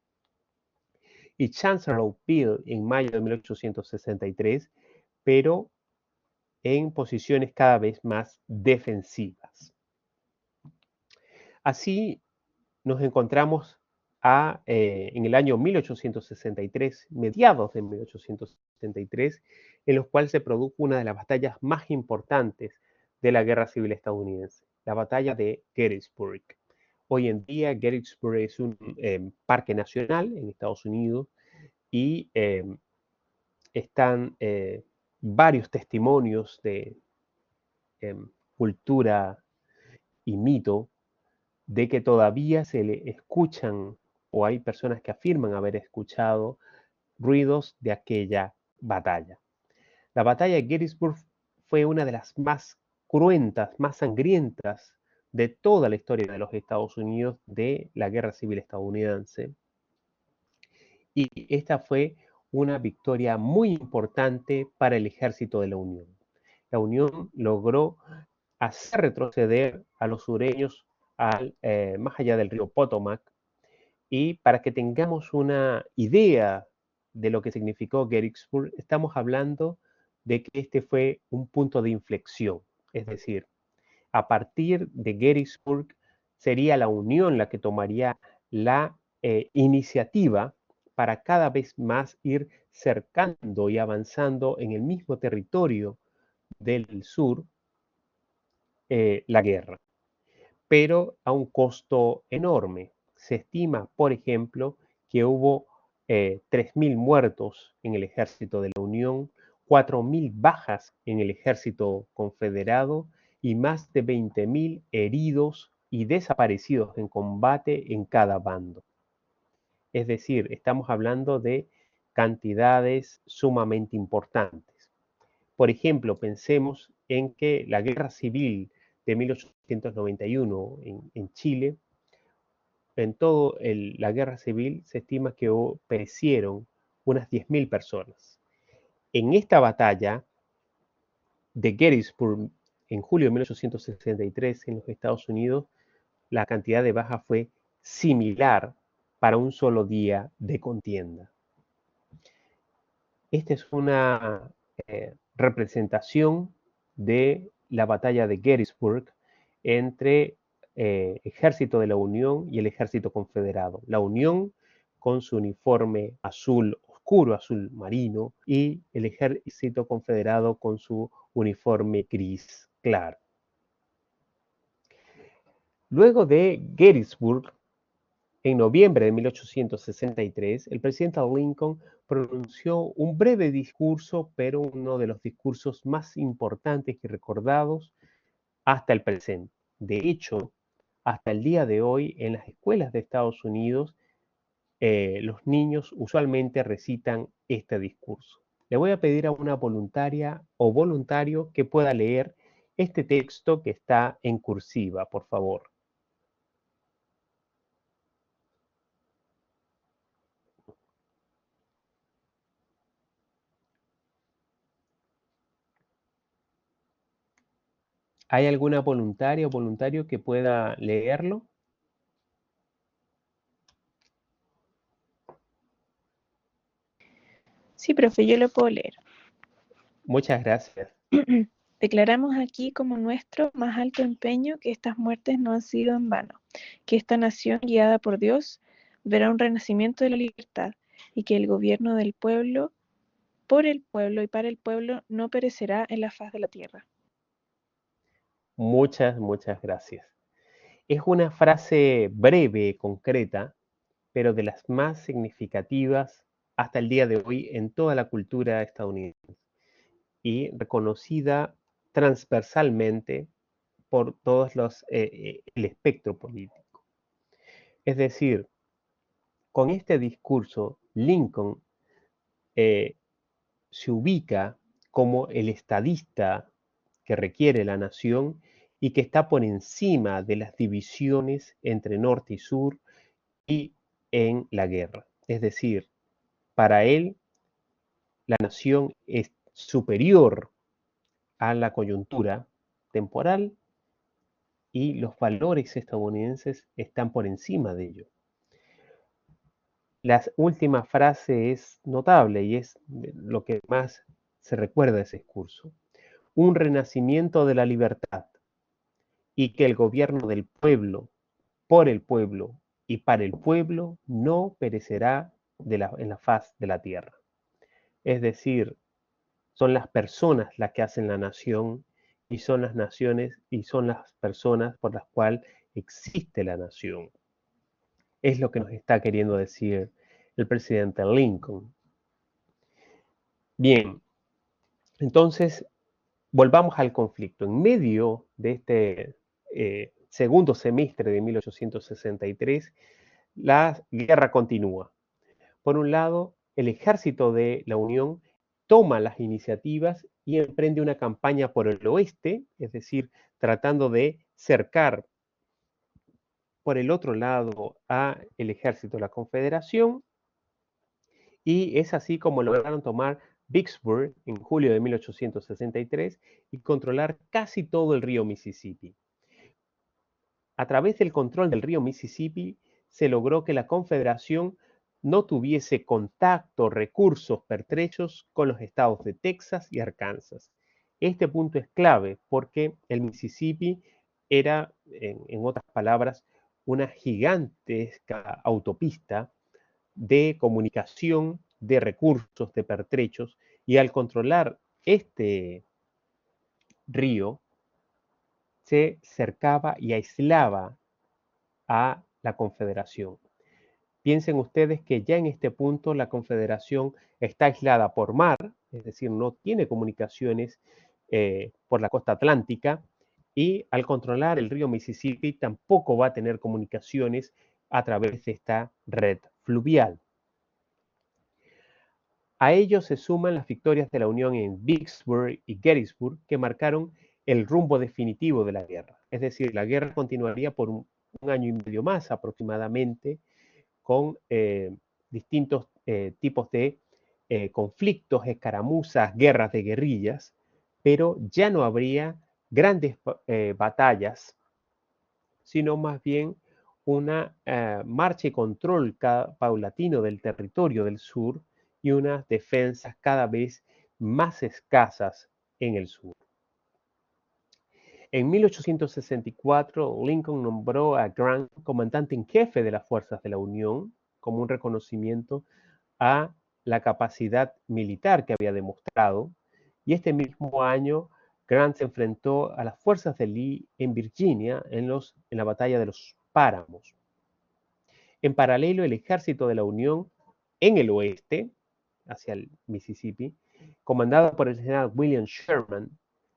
Speaker 1: y Chancellorsville en mayo de 1863, pero en posiciones cada vez más defensivas. Así nos encontramos en el año 1863, mediados de 1863, en los cuales se produjo una de las batallas más importantes de la Guerra Civil estadounidense, la batalla de Gettysburg. Hoy en día Gettysburg es un parque nacional en Estados Unidos y están varios testimonios de cultura y mito de que todavía se le escuchan o hay personas que afirman haber escuchado ruidos de aquella batalla. La batalla de Gettysburg fue una de las más cruentas, más sangrientas de toda la historia de los Estados Unidos de la Guerra Civil estadounidense. Y esta fue una victoria muy importante para el ejército de la Unión. La Unión logró hacer retroceder a los sureños más allá del río Potomac, y para que tengamos una idea de lo que significó Gettysburg, estamos hablando de que este fue un punto de inflexión, es decir, a partir de Gettysburg sería la Unión la que tomaría la iniciativa para cada vez más ir cercando y avanzando en el mismo territorio del sur la guerra, pero a un costo enorme. Se estima, por ejemplo, que hubo 3.000 muertos en el ejército de la Unión, 4.000 bajas en el ejército confederado y más de 20.000 heridos y desaparecidos en combate en cada bando. Es decir, estamos hablando de cantidades sumamente importantes. Por ejemplo, pensemos en que la Guerra Civil de 1891 en Chile, en toda la Guerra Civil se estima que perecieron unas 10.000 personas. En esta batalla de Gettysburg, en julio de 1863 en los Estados Unidos, la cantidad de bajas fue similar para un solo día de contienda. Esta es una representación de la batalla de Gettysburg entre Ejército de la Unión y el Ejército Confederado. La Unión con su uniforme azul oscuro, azul marino, y el Ejército Confederado con su uniforme gris claro. Luego de Gettysburg, en noviembre de 1863, el presidente Lincoln pronunció un breve discurso, pero uno de los discursos más importantes y recordados hasta el presente. De hecho, hasta el día de hoy, en las escuelas de Estados Unidos, los niños usualmente recitan este discurso. Le voy a pedir a una voluntaria o voluntario que pueda leer este texto que está en cursiva, por favor. ¿Hay alguna voluntaria o voluntario que pueda leerlo?
Speaker 2: Sí, profe, yo lo puedo leer.
Speaker 1: Muchas gracias.
Speaker 2: Declaramos aquí como nuestro más alto empeño que estas muertes no han sido en vano, que esta nación guiada por Dios verá un renacimiento de la libertad y que el gobierno del pueblo, por el pueblo y para el pueblo no perecerá en la faz de la tierra.
Speaker 1: Muchas, muchas gracias. Es una frase breve, concreta, pero de las más significativas hasta el día de hoy en toda la cultura estadounidense y reconocida transversalmente por todos el espectro político. Es decir, con este discurso, Lincoln se ubica como el estadista que requiere la nación y que está por encima de las divisiones entre norte y sur y en la guerra. Es decir, para él la nación es superior a la coyuntura temporal y los valores estadounidenses están por encima de ello. La última frase es notable y es lo que más se recuerda de ese discurso. Un renacimiento de la libertad y que el gobierno del pueblo, por el pueblo y para el pueblo no perecerá en la faz de la tierra. Es decir, son las personas las que hacen la nación y son las naciones y son las personas por las cuales existe la nación. Es lo que nos está queriendo decir el presidente Lincoln. Bien, entonces volvamos al conflicto. En medio de este segundo semestre de 1863, la guerra continúa. Por un lado, el ejército de la Unión toma las iniciativas y emprende una campaña por el oeste, es decir, tratando de cercar por el otro lado a el ejército de la Confederación, y es así como lograron tomar Vicksburg en julio de 1863 y controlar casi todo el río Mississippi. A través del control del río Mississippi se logró que la Confederación no tuviese contacto, recursos, pertrechos con los estados de Texas y Arkansas. Este punto es clave porque el Mississippi era, en otras palabras, una gigantesca autopista de comunicación, de recursos, de pertrechos, y al controlar este río, se cercaba y aislaba a la Confederación. Piensen ustedes que ya en este punto la Confederación está aislada por mar, es decir, no tiene comunicaciones por la costa atlántica, y al controlar el río Mississippi tampoco va a tener comunicaciones a través de esta red fluvial. A ello se suman las victorias de la Unión en Vicksburg y Gettysburg, que marcaron el rumbo definitivo de la guerra. Es decir, la guerra continuaría por un año y medio más aproximadamente, con distintos tipos de conflictos, escaramuzas, guerras de guerrillas, pero ya no habría grandes batallas, sino más bien una marcha y control paulatino del territorio del sur y unas defensas cada vez más escasas en el sur. En 1864, Lincoln nombró a Grant comandante en jefe de las fuerzas de la Unión como un reconocimiento a la capacidad militar que había demostrado, y este mismo año Grant se enfrentó a las fuerzas de Lee en Virginia en la batalla de los Páramos. En paralelo, el ejército de la Unión en el oeste, hacia el Mississippi, comandado por el general William Sherman,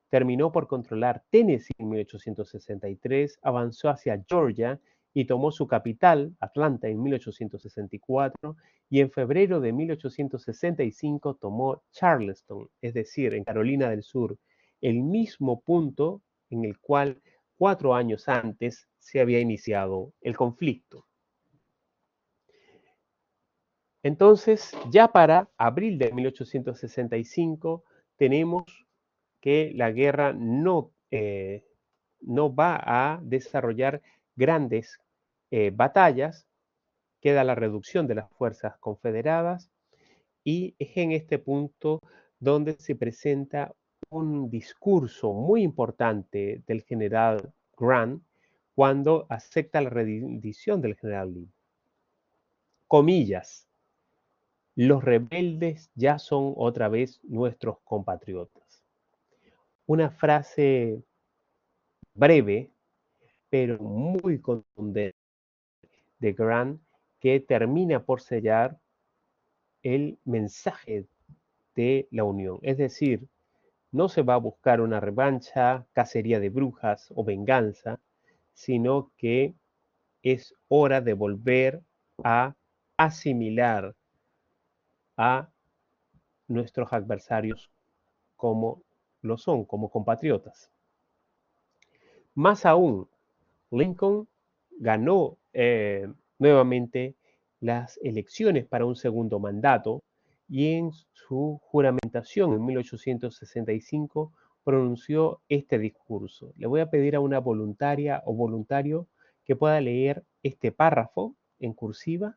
Speaker 1: terminó por controlar Tennessee en 1863, avanzó hacia Georgia y tomó su capital, Atlanta, en 1864, y en febrero de 1865 tomó Charleston, es decir, en Carolina del Sur, el mismo punto en el cual 4 años antes se había iniciado el conflicto. Entonces, ya para abril de 1865, tenemos que la guerra no va a desarrollar grandes batallas, queda la reducción de las fuerzas confederadas, y es en este punto donde se presenta un discurso muy importante del general Grant cuando acepta la rendición del general Lee. Comillas: los rebeldes ya son otra vez nuestros compatriotas. Una frase breve, pero muy contundente de Grant, que termina por sellar el mensaje de la Unión. Es decir, no se va a buscar una revancha, cacería de brujas o venganza, sino que es hora de volver a asimilar a nuestros adversarios como lo son, como compatriotas. Más aún, Lincoln ganó nuevamente las elecciones para un segundo mandato y en su juramentación en 1865 pronunció este discurso. Le voy a pedir a una voluntaria o voluntario que pueda leer este párrafo en cursiva.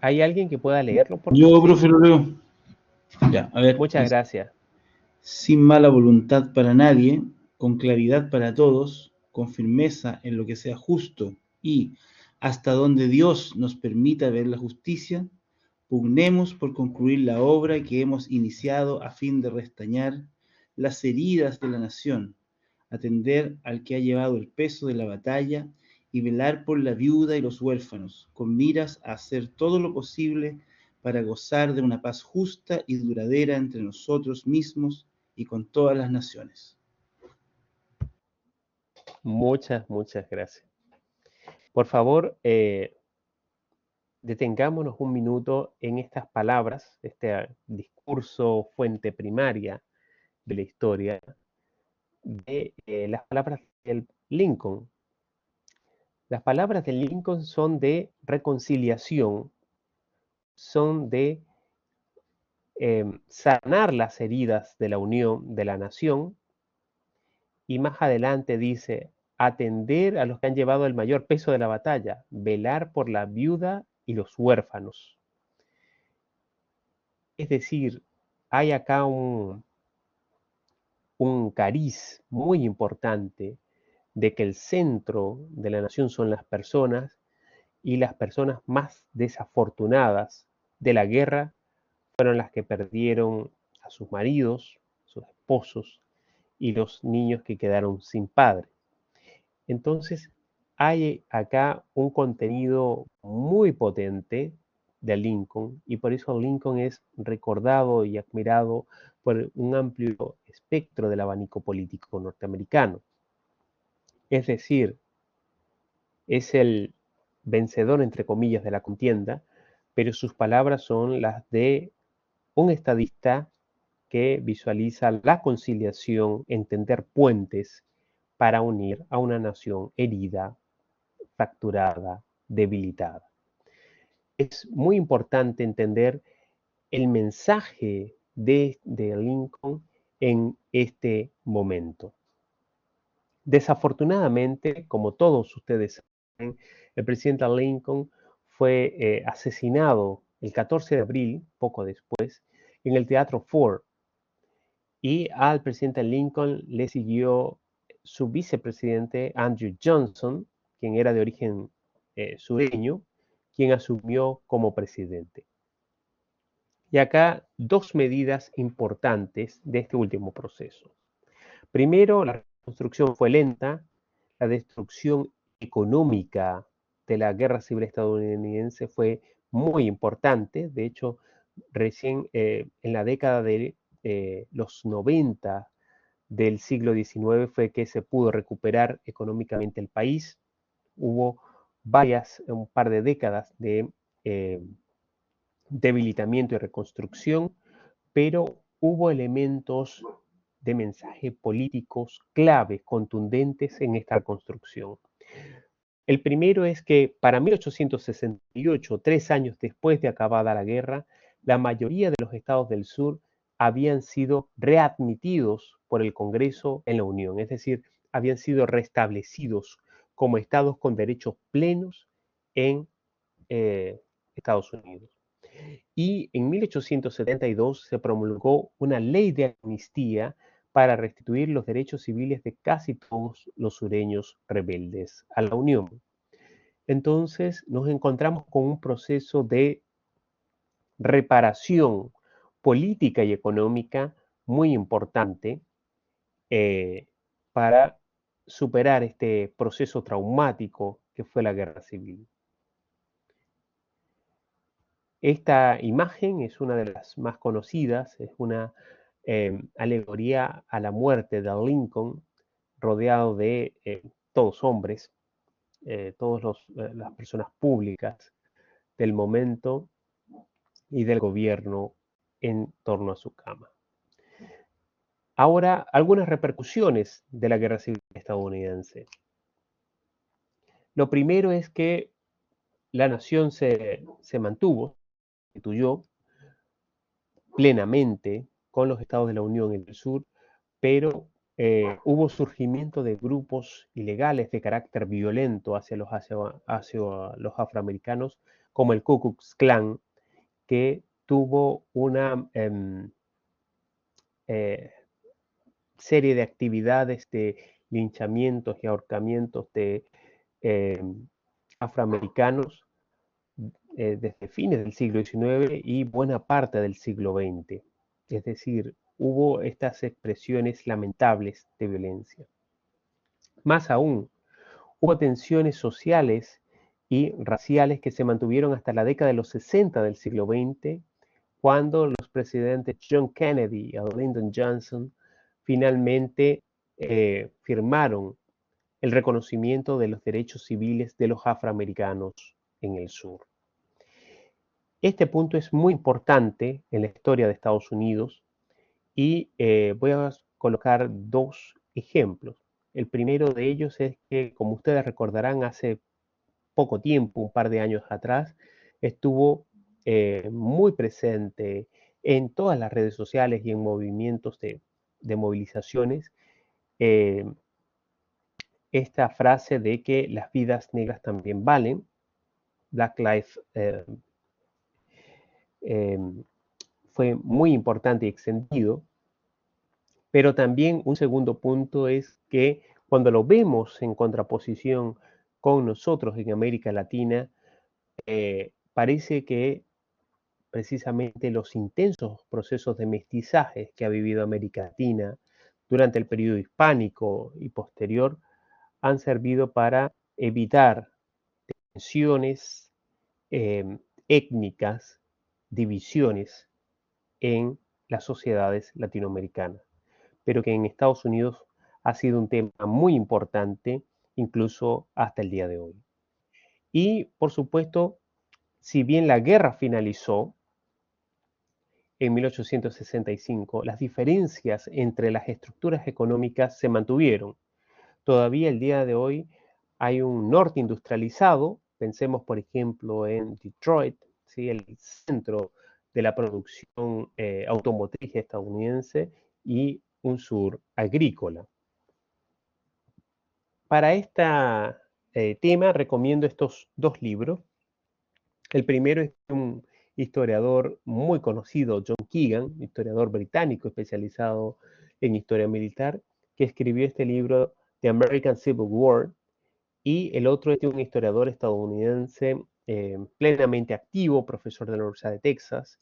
Speaker 1: ¿Hay alguien que pueda leerlo, por
Speaker 3: Yo,
Speaker 1: favor?
Speaker 3: profe, lo leo. Ya, a ver.
Speaker 1: Muchas gracias.
Speaker 3: Sin mala voluntad para nadie, con claridad para todos, con firmeza en lo que sea justo y hasta donde Dios nos permita ver la justicia, pugnemos por concluir la obra que hemos iniciado a fin de restañar las heridas de la nación, atender al que ha llevado el peso de la batalla y velar por la viuda y los huérfanos, con miras a hacer todo lo posible para gozar de una paz justa y duradera entre nosotros mismos y con todas las naciones.
Speaker 1: Muchas gracias. Por favor, detengámonos un minuto en estas palabras, este discurso fuente primaria de la historia, de las palabras de Lincoln. Las palabras de Lincoln son de reconciliación, son de sanar las heridas de la unión de la nación, y más adelante dice: atender a los que han llevado el mayor peso de la batalla, velar por la viuda y los huérfanos. Es decir, hay acá un cariz muy importante de que el centro de la nación son las personas, y las personas más desafortunadas de la guerra fueron las que perdieron a sus maridos, sus esposos y los niños que quedaron sin padre. Entonces, hay acá un contenido muy potente de Lincoln, y por eso Lincoln es recordado y admirado por un amplio espectro del abanico político norteamericano. Es decir, es el vencedor, entre comillas, de la contienda, pero sus palabras son las de un estadista que visualiza la conciliación, entender puentes para unir a una nación herida, fracturada, debilitada. Es muy importante entender el mensaje de Lincoln en este momento. Desafortunadamente, como todos ustedes saben, el presidente Lincoln fue asesinado el 14 de abril, poco después, en el Teatro Ford. Y al presidente Lincoln le siguió su vicepresidente Andrew Johnson, quien era de origen sureño, quien asumió como presidente. Y acá dos medidas importantes de este último proceso. Primero, la reconstrucción fue lenta, la destrucción económica de la guerra civil estadounidense fue muy importante. De hecho, recién en la década de los 90 del siglo XIX fue que se pudo recuperar económicamente el país. Hubo un par de décadas de debilitamiento y reconstrucción, pero hubo elementos de mensaje políticos claves, contundentes en esta reconstrucción. El primero es que para 1868, 3 años después de acabada la guerra, la mayoría de los estados del sur habían sido readmitidos por el Congreso en la Unión, es decir, habían sido restablecidos como estados con derechos plenos en Estados Unidos. Y en 1872 se promulgó una ley de amnistía para restituir los derechos civiles de casi todos los sureños rebeldes a la Unión. Entonces nos encontramos con un proceso de reparación política y económica muy importante para superar este proceso traumático que fue la guerra civil. Esta imagen es una de las más conocidas, es una alegoría a la muerte de Lincoln, rodeado de todos hombres, todas las personas públicas del momento y del gobierno en torno a su cama. Ahora, algunas repercusiones de la guerra civil estadounidense. Lo primero es que la nación se mantuvo, se constituyó plenamente con los estados de la Unión en el sur, pero hubo surgimiento de grupos ilegales de carácter violento hacia los afroamericanos, como el Ku Klux Klan, que tuvo una serie de actividades de linchamientos y ahorcamientos de afroamericanos desde fines del siglo XIX y buena parte del siglo XX. Es decir, hubo estas expresiones lamentables de violencia. Más aún, hubo tensiones sociales y raciales que se mantuvieron hasta la década de los 60 del siglo XX, cuando los presidentes John Kennedy y Lyndon Johnson finalmente firmaron el reconocimiento de los derechos civiles de los afroamericanos en el sur. Este punto es muy importante en la historia de Estados Unidos y voy a colocar dos ejemplos. El primero de ellos es que, como ustedes recordarán, hace poco tiempo, un par de años atrás, estuvo muy presente en todas las redes sociales y en movimientos de movilizaciones esta frase de que las vidas negras también valen, Black Lives fue muy importante y extendido, pero también un segundo punto es que cuando lo vemos en contraposición con nosotros en América Latina, parece que precisamente los intensos procesos de mestizaje que ha vivido América Latina durante el periodo hispánico y posterior han servido para evitar tensiones étnicas, divisiones en las sociedades latinoamericanas, pero que en Estados Unidos ha sido un tema muy importante, incluso hasta el día de hoy. Y, por supuesto, si bien la guerra finalizó en 1865, las diferencias entre las estructuras económicas se mantuvieron. Todavía el día de hoy hay un norte industrializado, pensemos por ejemplo en Detroit, ¿sí? El centro de la producción automotriz estadounidense, y un sur agrícola. Para este tema recomiendo estos dos libros. El primero es de un historiador muy conocido, John Keegan, historiador británico especializado en historia militar, que escribió este libro, The American Civil War, y el otro es de un historiador estadounidense plenamente activo, profesor de la Universidad de Texas,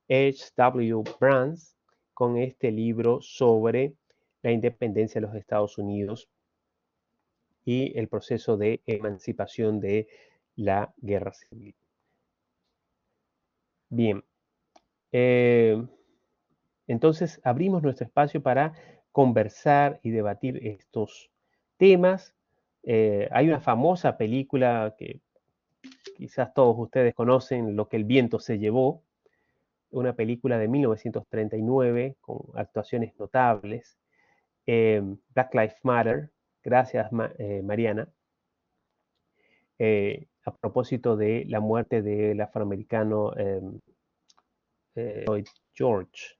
Speaker 1: H.W. Brands, con este libro sobre la independencia de los Estados Unidos y el proceso de emancipación de la guerra civil. Bien, entonces abrimos nuestro espacio para conversar y debatir estos temas. Hay una famosa película que quizás todos ustedes conocen, Lo que el viento se llevó, una película de 1939 con actuaciones notables. Black Lives Matter, gracias Mariana, a propósito de la muerte del afroamericano Lloyd George.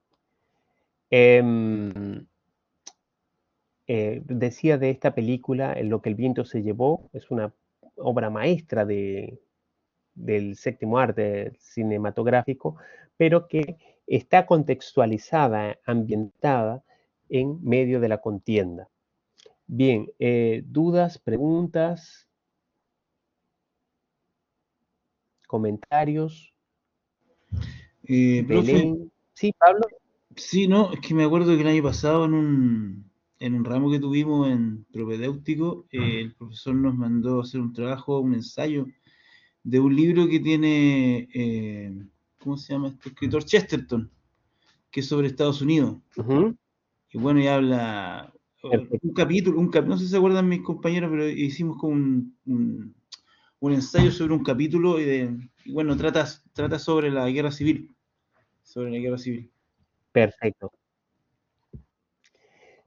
Speaker 1: Decía de esta película, Lo que el viento se llevó, es una obra maestra del séptimo arte cinematográfico, pero que está contextualizada, ambientada en medio de la contienda. Bien, dudas, preguntas, comentarios.
Speaker 3: Profe,
Speaker 1: Belén. Sí, Pablo.
Speaker 3: sí, no, es que me acuerdo que el año pasado en un ramo que tuvimos en propedéutico, el profesor nos mandó a hacer un trabajo, un ensayo de un libro que tiene, ¿cómo se llama este escritor? Chesterton, que es sobre Estados Unidos.
Speaker 1: Uh-huh.
Speaker 3: Y bueno, y habla un capítulo, no sé si se acuerdan mis compañeros, pero hicimos como un ensayo sobre un capítulo y bueno, trata sobre la guerra civil. Sobre la guerra civil.
Speaker 1: Perfecto.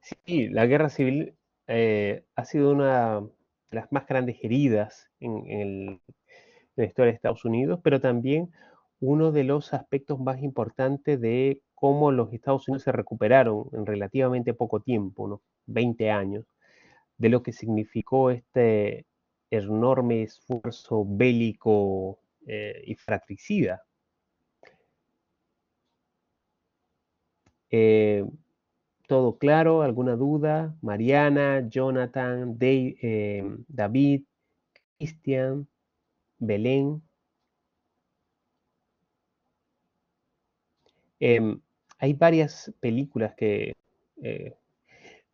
Speaker 1: Sí, la guerra civil ha sido una de las más grandes heridas en la historia de Estados Unidos, pero también uno de los aspectos más importantes de cómo los Estados Unidos se recuperaron en relativamente poco tiempo, unos 20 años, de lo que significó este enorme esfuerzo bélico y fratricida. ¿Todo claro? ¿Alguna duda? Mariana, Jonathan, David, Cristian, Belén. Hay varias películas que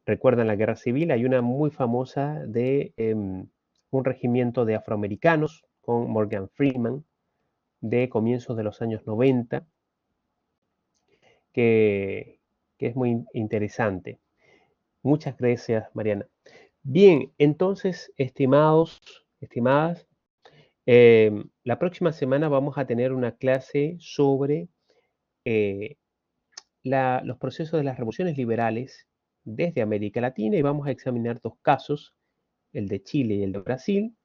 Speaker 1: recuerdan la guerra civil. Hay una muy famosa de un regimiento de afroamericanos con Morgan Freeman de comienzos de los años 90, que es muy interesante. Muchas gracias, Mariana. Bien, entonces, estimadas, la próxima semana vamos a tener una clase sobre los procesos de las revoluciones liberales desde América Latina y vamos a examinar dos casos, el de Chile y el de Brasil.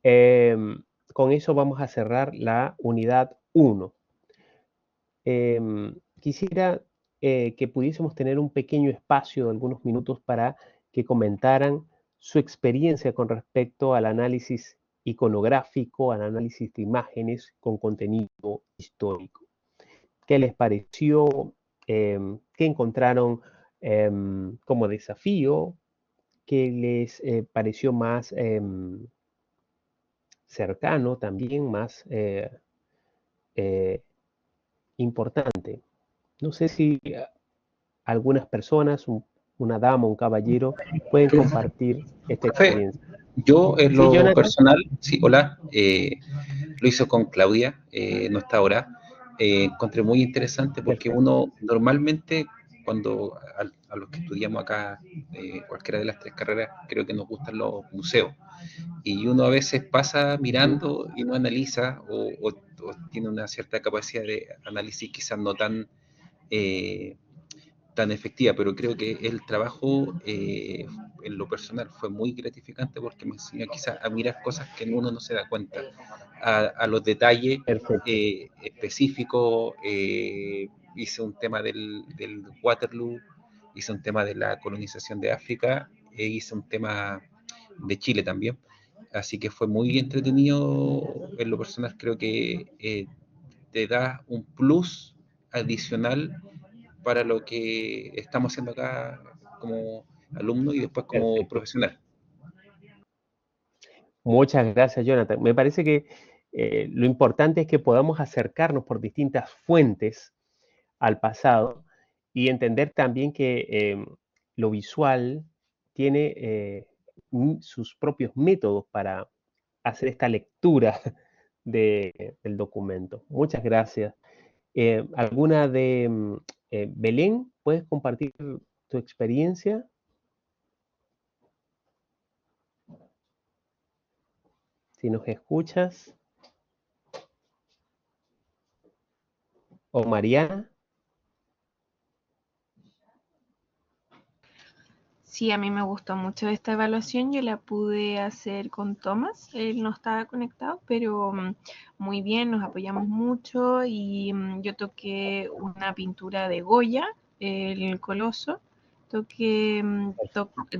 Speaker 1: Con eso vamos a cerrar la unidad 1. Quisiera que pudiésemos tener un pequeño espacio de algunos minutos para que comentaran su experiencia con respecto al análisis iconográfico, al análisis de imágenes con contenido histórico. ¿Qué les pareció? ¿Qué encontraron como desafío? ¿Qué les pareció más cercano también, más importante? No sé si algunas personas, una dama, un caballero, pueden compartir esta experiencia.
Speaker 4: Yo en
Speaker 1: ¿Sí,
Speaker 4: lo
Speaker 1: Jonathan?
Speaker 4: personal, sí, hola, lo hizo con Claudia, no está ahora. Encontré muy interesante porque
Speaker 1: Perfecto.
Speaker 4: uno normalmente, cuando a los que estudiamos acá, cualquiera de las tres carreras, creo que nos gustan los museos. Y uno a veces pasa mirando y no analiza o tiene una cierta capacidad de análisis quizás no tan efectiva, pero creo que el trabajo en lo personal fue muy gratificante porque me enseñó quizás a mirar cosas que uno no se da cuenta, a los detalles específicos. Hice un tema del Waterloo hice un tema de la colonización de África e hice un tema de Chile también. Así que fue muy entretenido. En lo personal creo que te da un plus adicional para lo que estamos haciendo acá como alumno y después como
Speaker 1: Perfecto.
Speaker 4: profesional.
Speaker 1: Muchas gracias, Jonathan. Me parece que lo importante es que podamos acercarnos por distintas fuentes al pasado y entender también que lo visual tiene sus propios métodos para hacer esta lectura del documento. Muchas gracias. ¿Alguna de Belén? ¿Puedes compartir tu experiencia? Si nos escuchas. ¿O Mariana?
Speaker 2: Sí, a mí me gustó mucho esta evaluación. Yo la pude hacer con Tomás. Él no estaba conectado, pero muy bien, nos apoyamos mucho y yo toqué una pintura de Goya, el Coloso.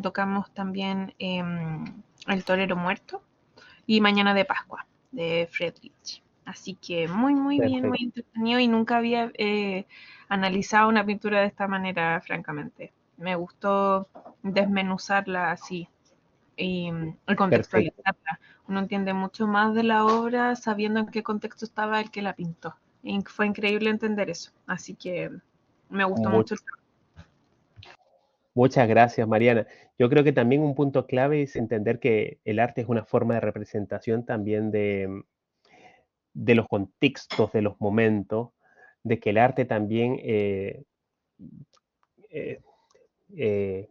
Speaker 2: Tocamos también El Torero Muerto y Mañana de Pascua de Friedrich. Así que muy bien, muy
Speaker 1: Perfecto.
Speaker 2: entretenido y nunca había analizado una pintura de esta manera, francamente. Me gustó desmenuzarla así y
Speaker 1: Perfecto.
Speaker 2: contextualizarla. Uno entiende mucho más de la obra sabiendo en qué contexto estaba el que la pintó. Y fue increíble entender eso. Así que me gustó
Speaker 1: Mu-
Speaker 2: mucho el trabajo.
Speaker 1: Muchas gracias, Mariana. Yo creo que también un punto clave es entender que el arte es una forma de representación también de los contextos, de los momentos, de que el arte también eh, eh,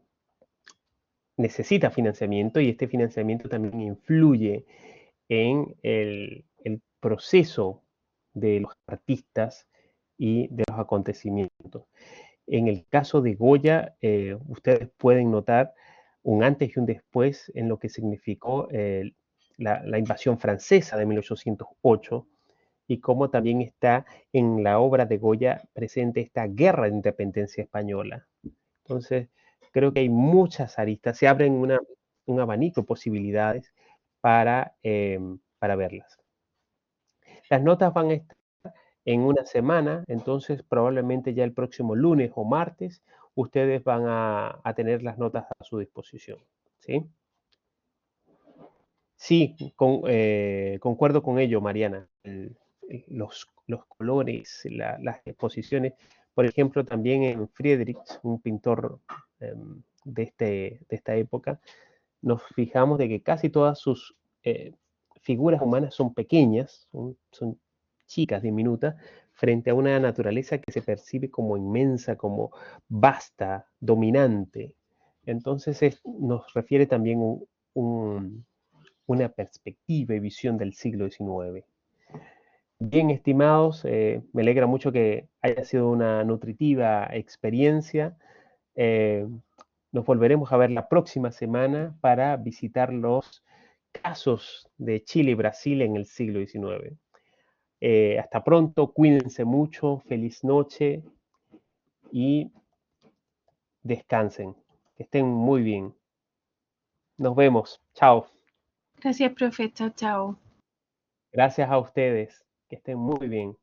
Speaker 1: necesita financiamiento y este financiamiento también influye en el proceso de los artistas y de los acontecimientos. En el caso de Goya, ustedes pueden notar un antes y un después en lo que significó la invasión francesa de 1808 y cómo también está en la obra de Goya presente esta guerra de independencia española. Entonces, creo que hay muchas aristas, se abren un abanico de posibilidades para verlas. Las notas van a estar en una semana, entonces probablemente ya el próximo lunes o martes ustedes van a tener las notas a su disposición. ¿Sí? Sí, concuerdo con ello, Mariana. Los colores, las exposiciones, por ejemplo, también en Friedrich, un pintor de esta época, nos fijamos de que casi todas sus figuras humanas son pequeñas, son chicas, diminutas, frente a una naturaleza que se percibe como inmensa, como vasta, dominante. Entonces nos refiere también un, una perspectiva y visión del siglo XIX. Bien, estimados, me alegra mucho que haya sido una nutritiva experiencia. Eh, nos volveremos a ver la próxima semana para visitar los casos de Chile y Brasil en el siglo XIX. Hasta pronto, cuídense mucho, feliz noche y descansen. Que estén muy bien. Nos vemos. Chao.
Speaker 2: Gracias, profe. Chao, chao.
Speaker 1: Gracias a ustedes. Que estén muy bien.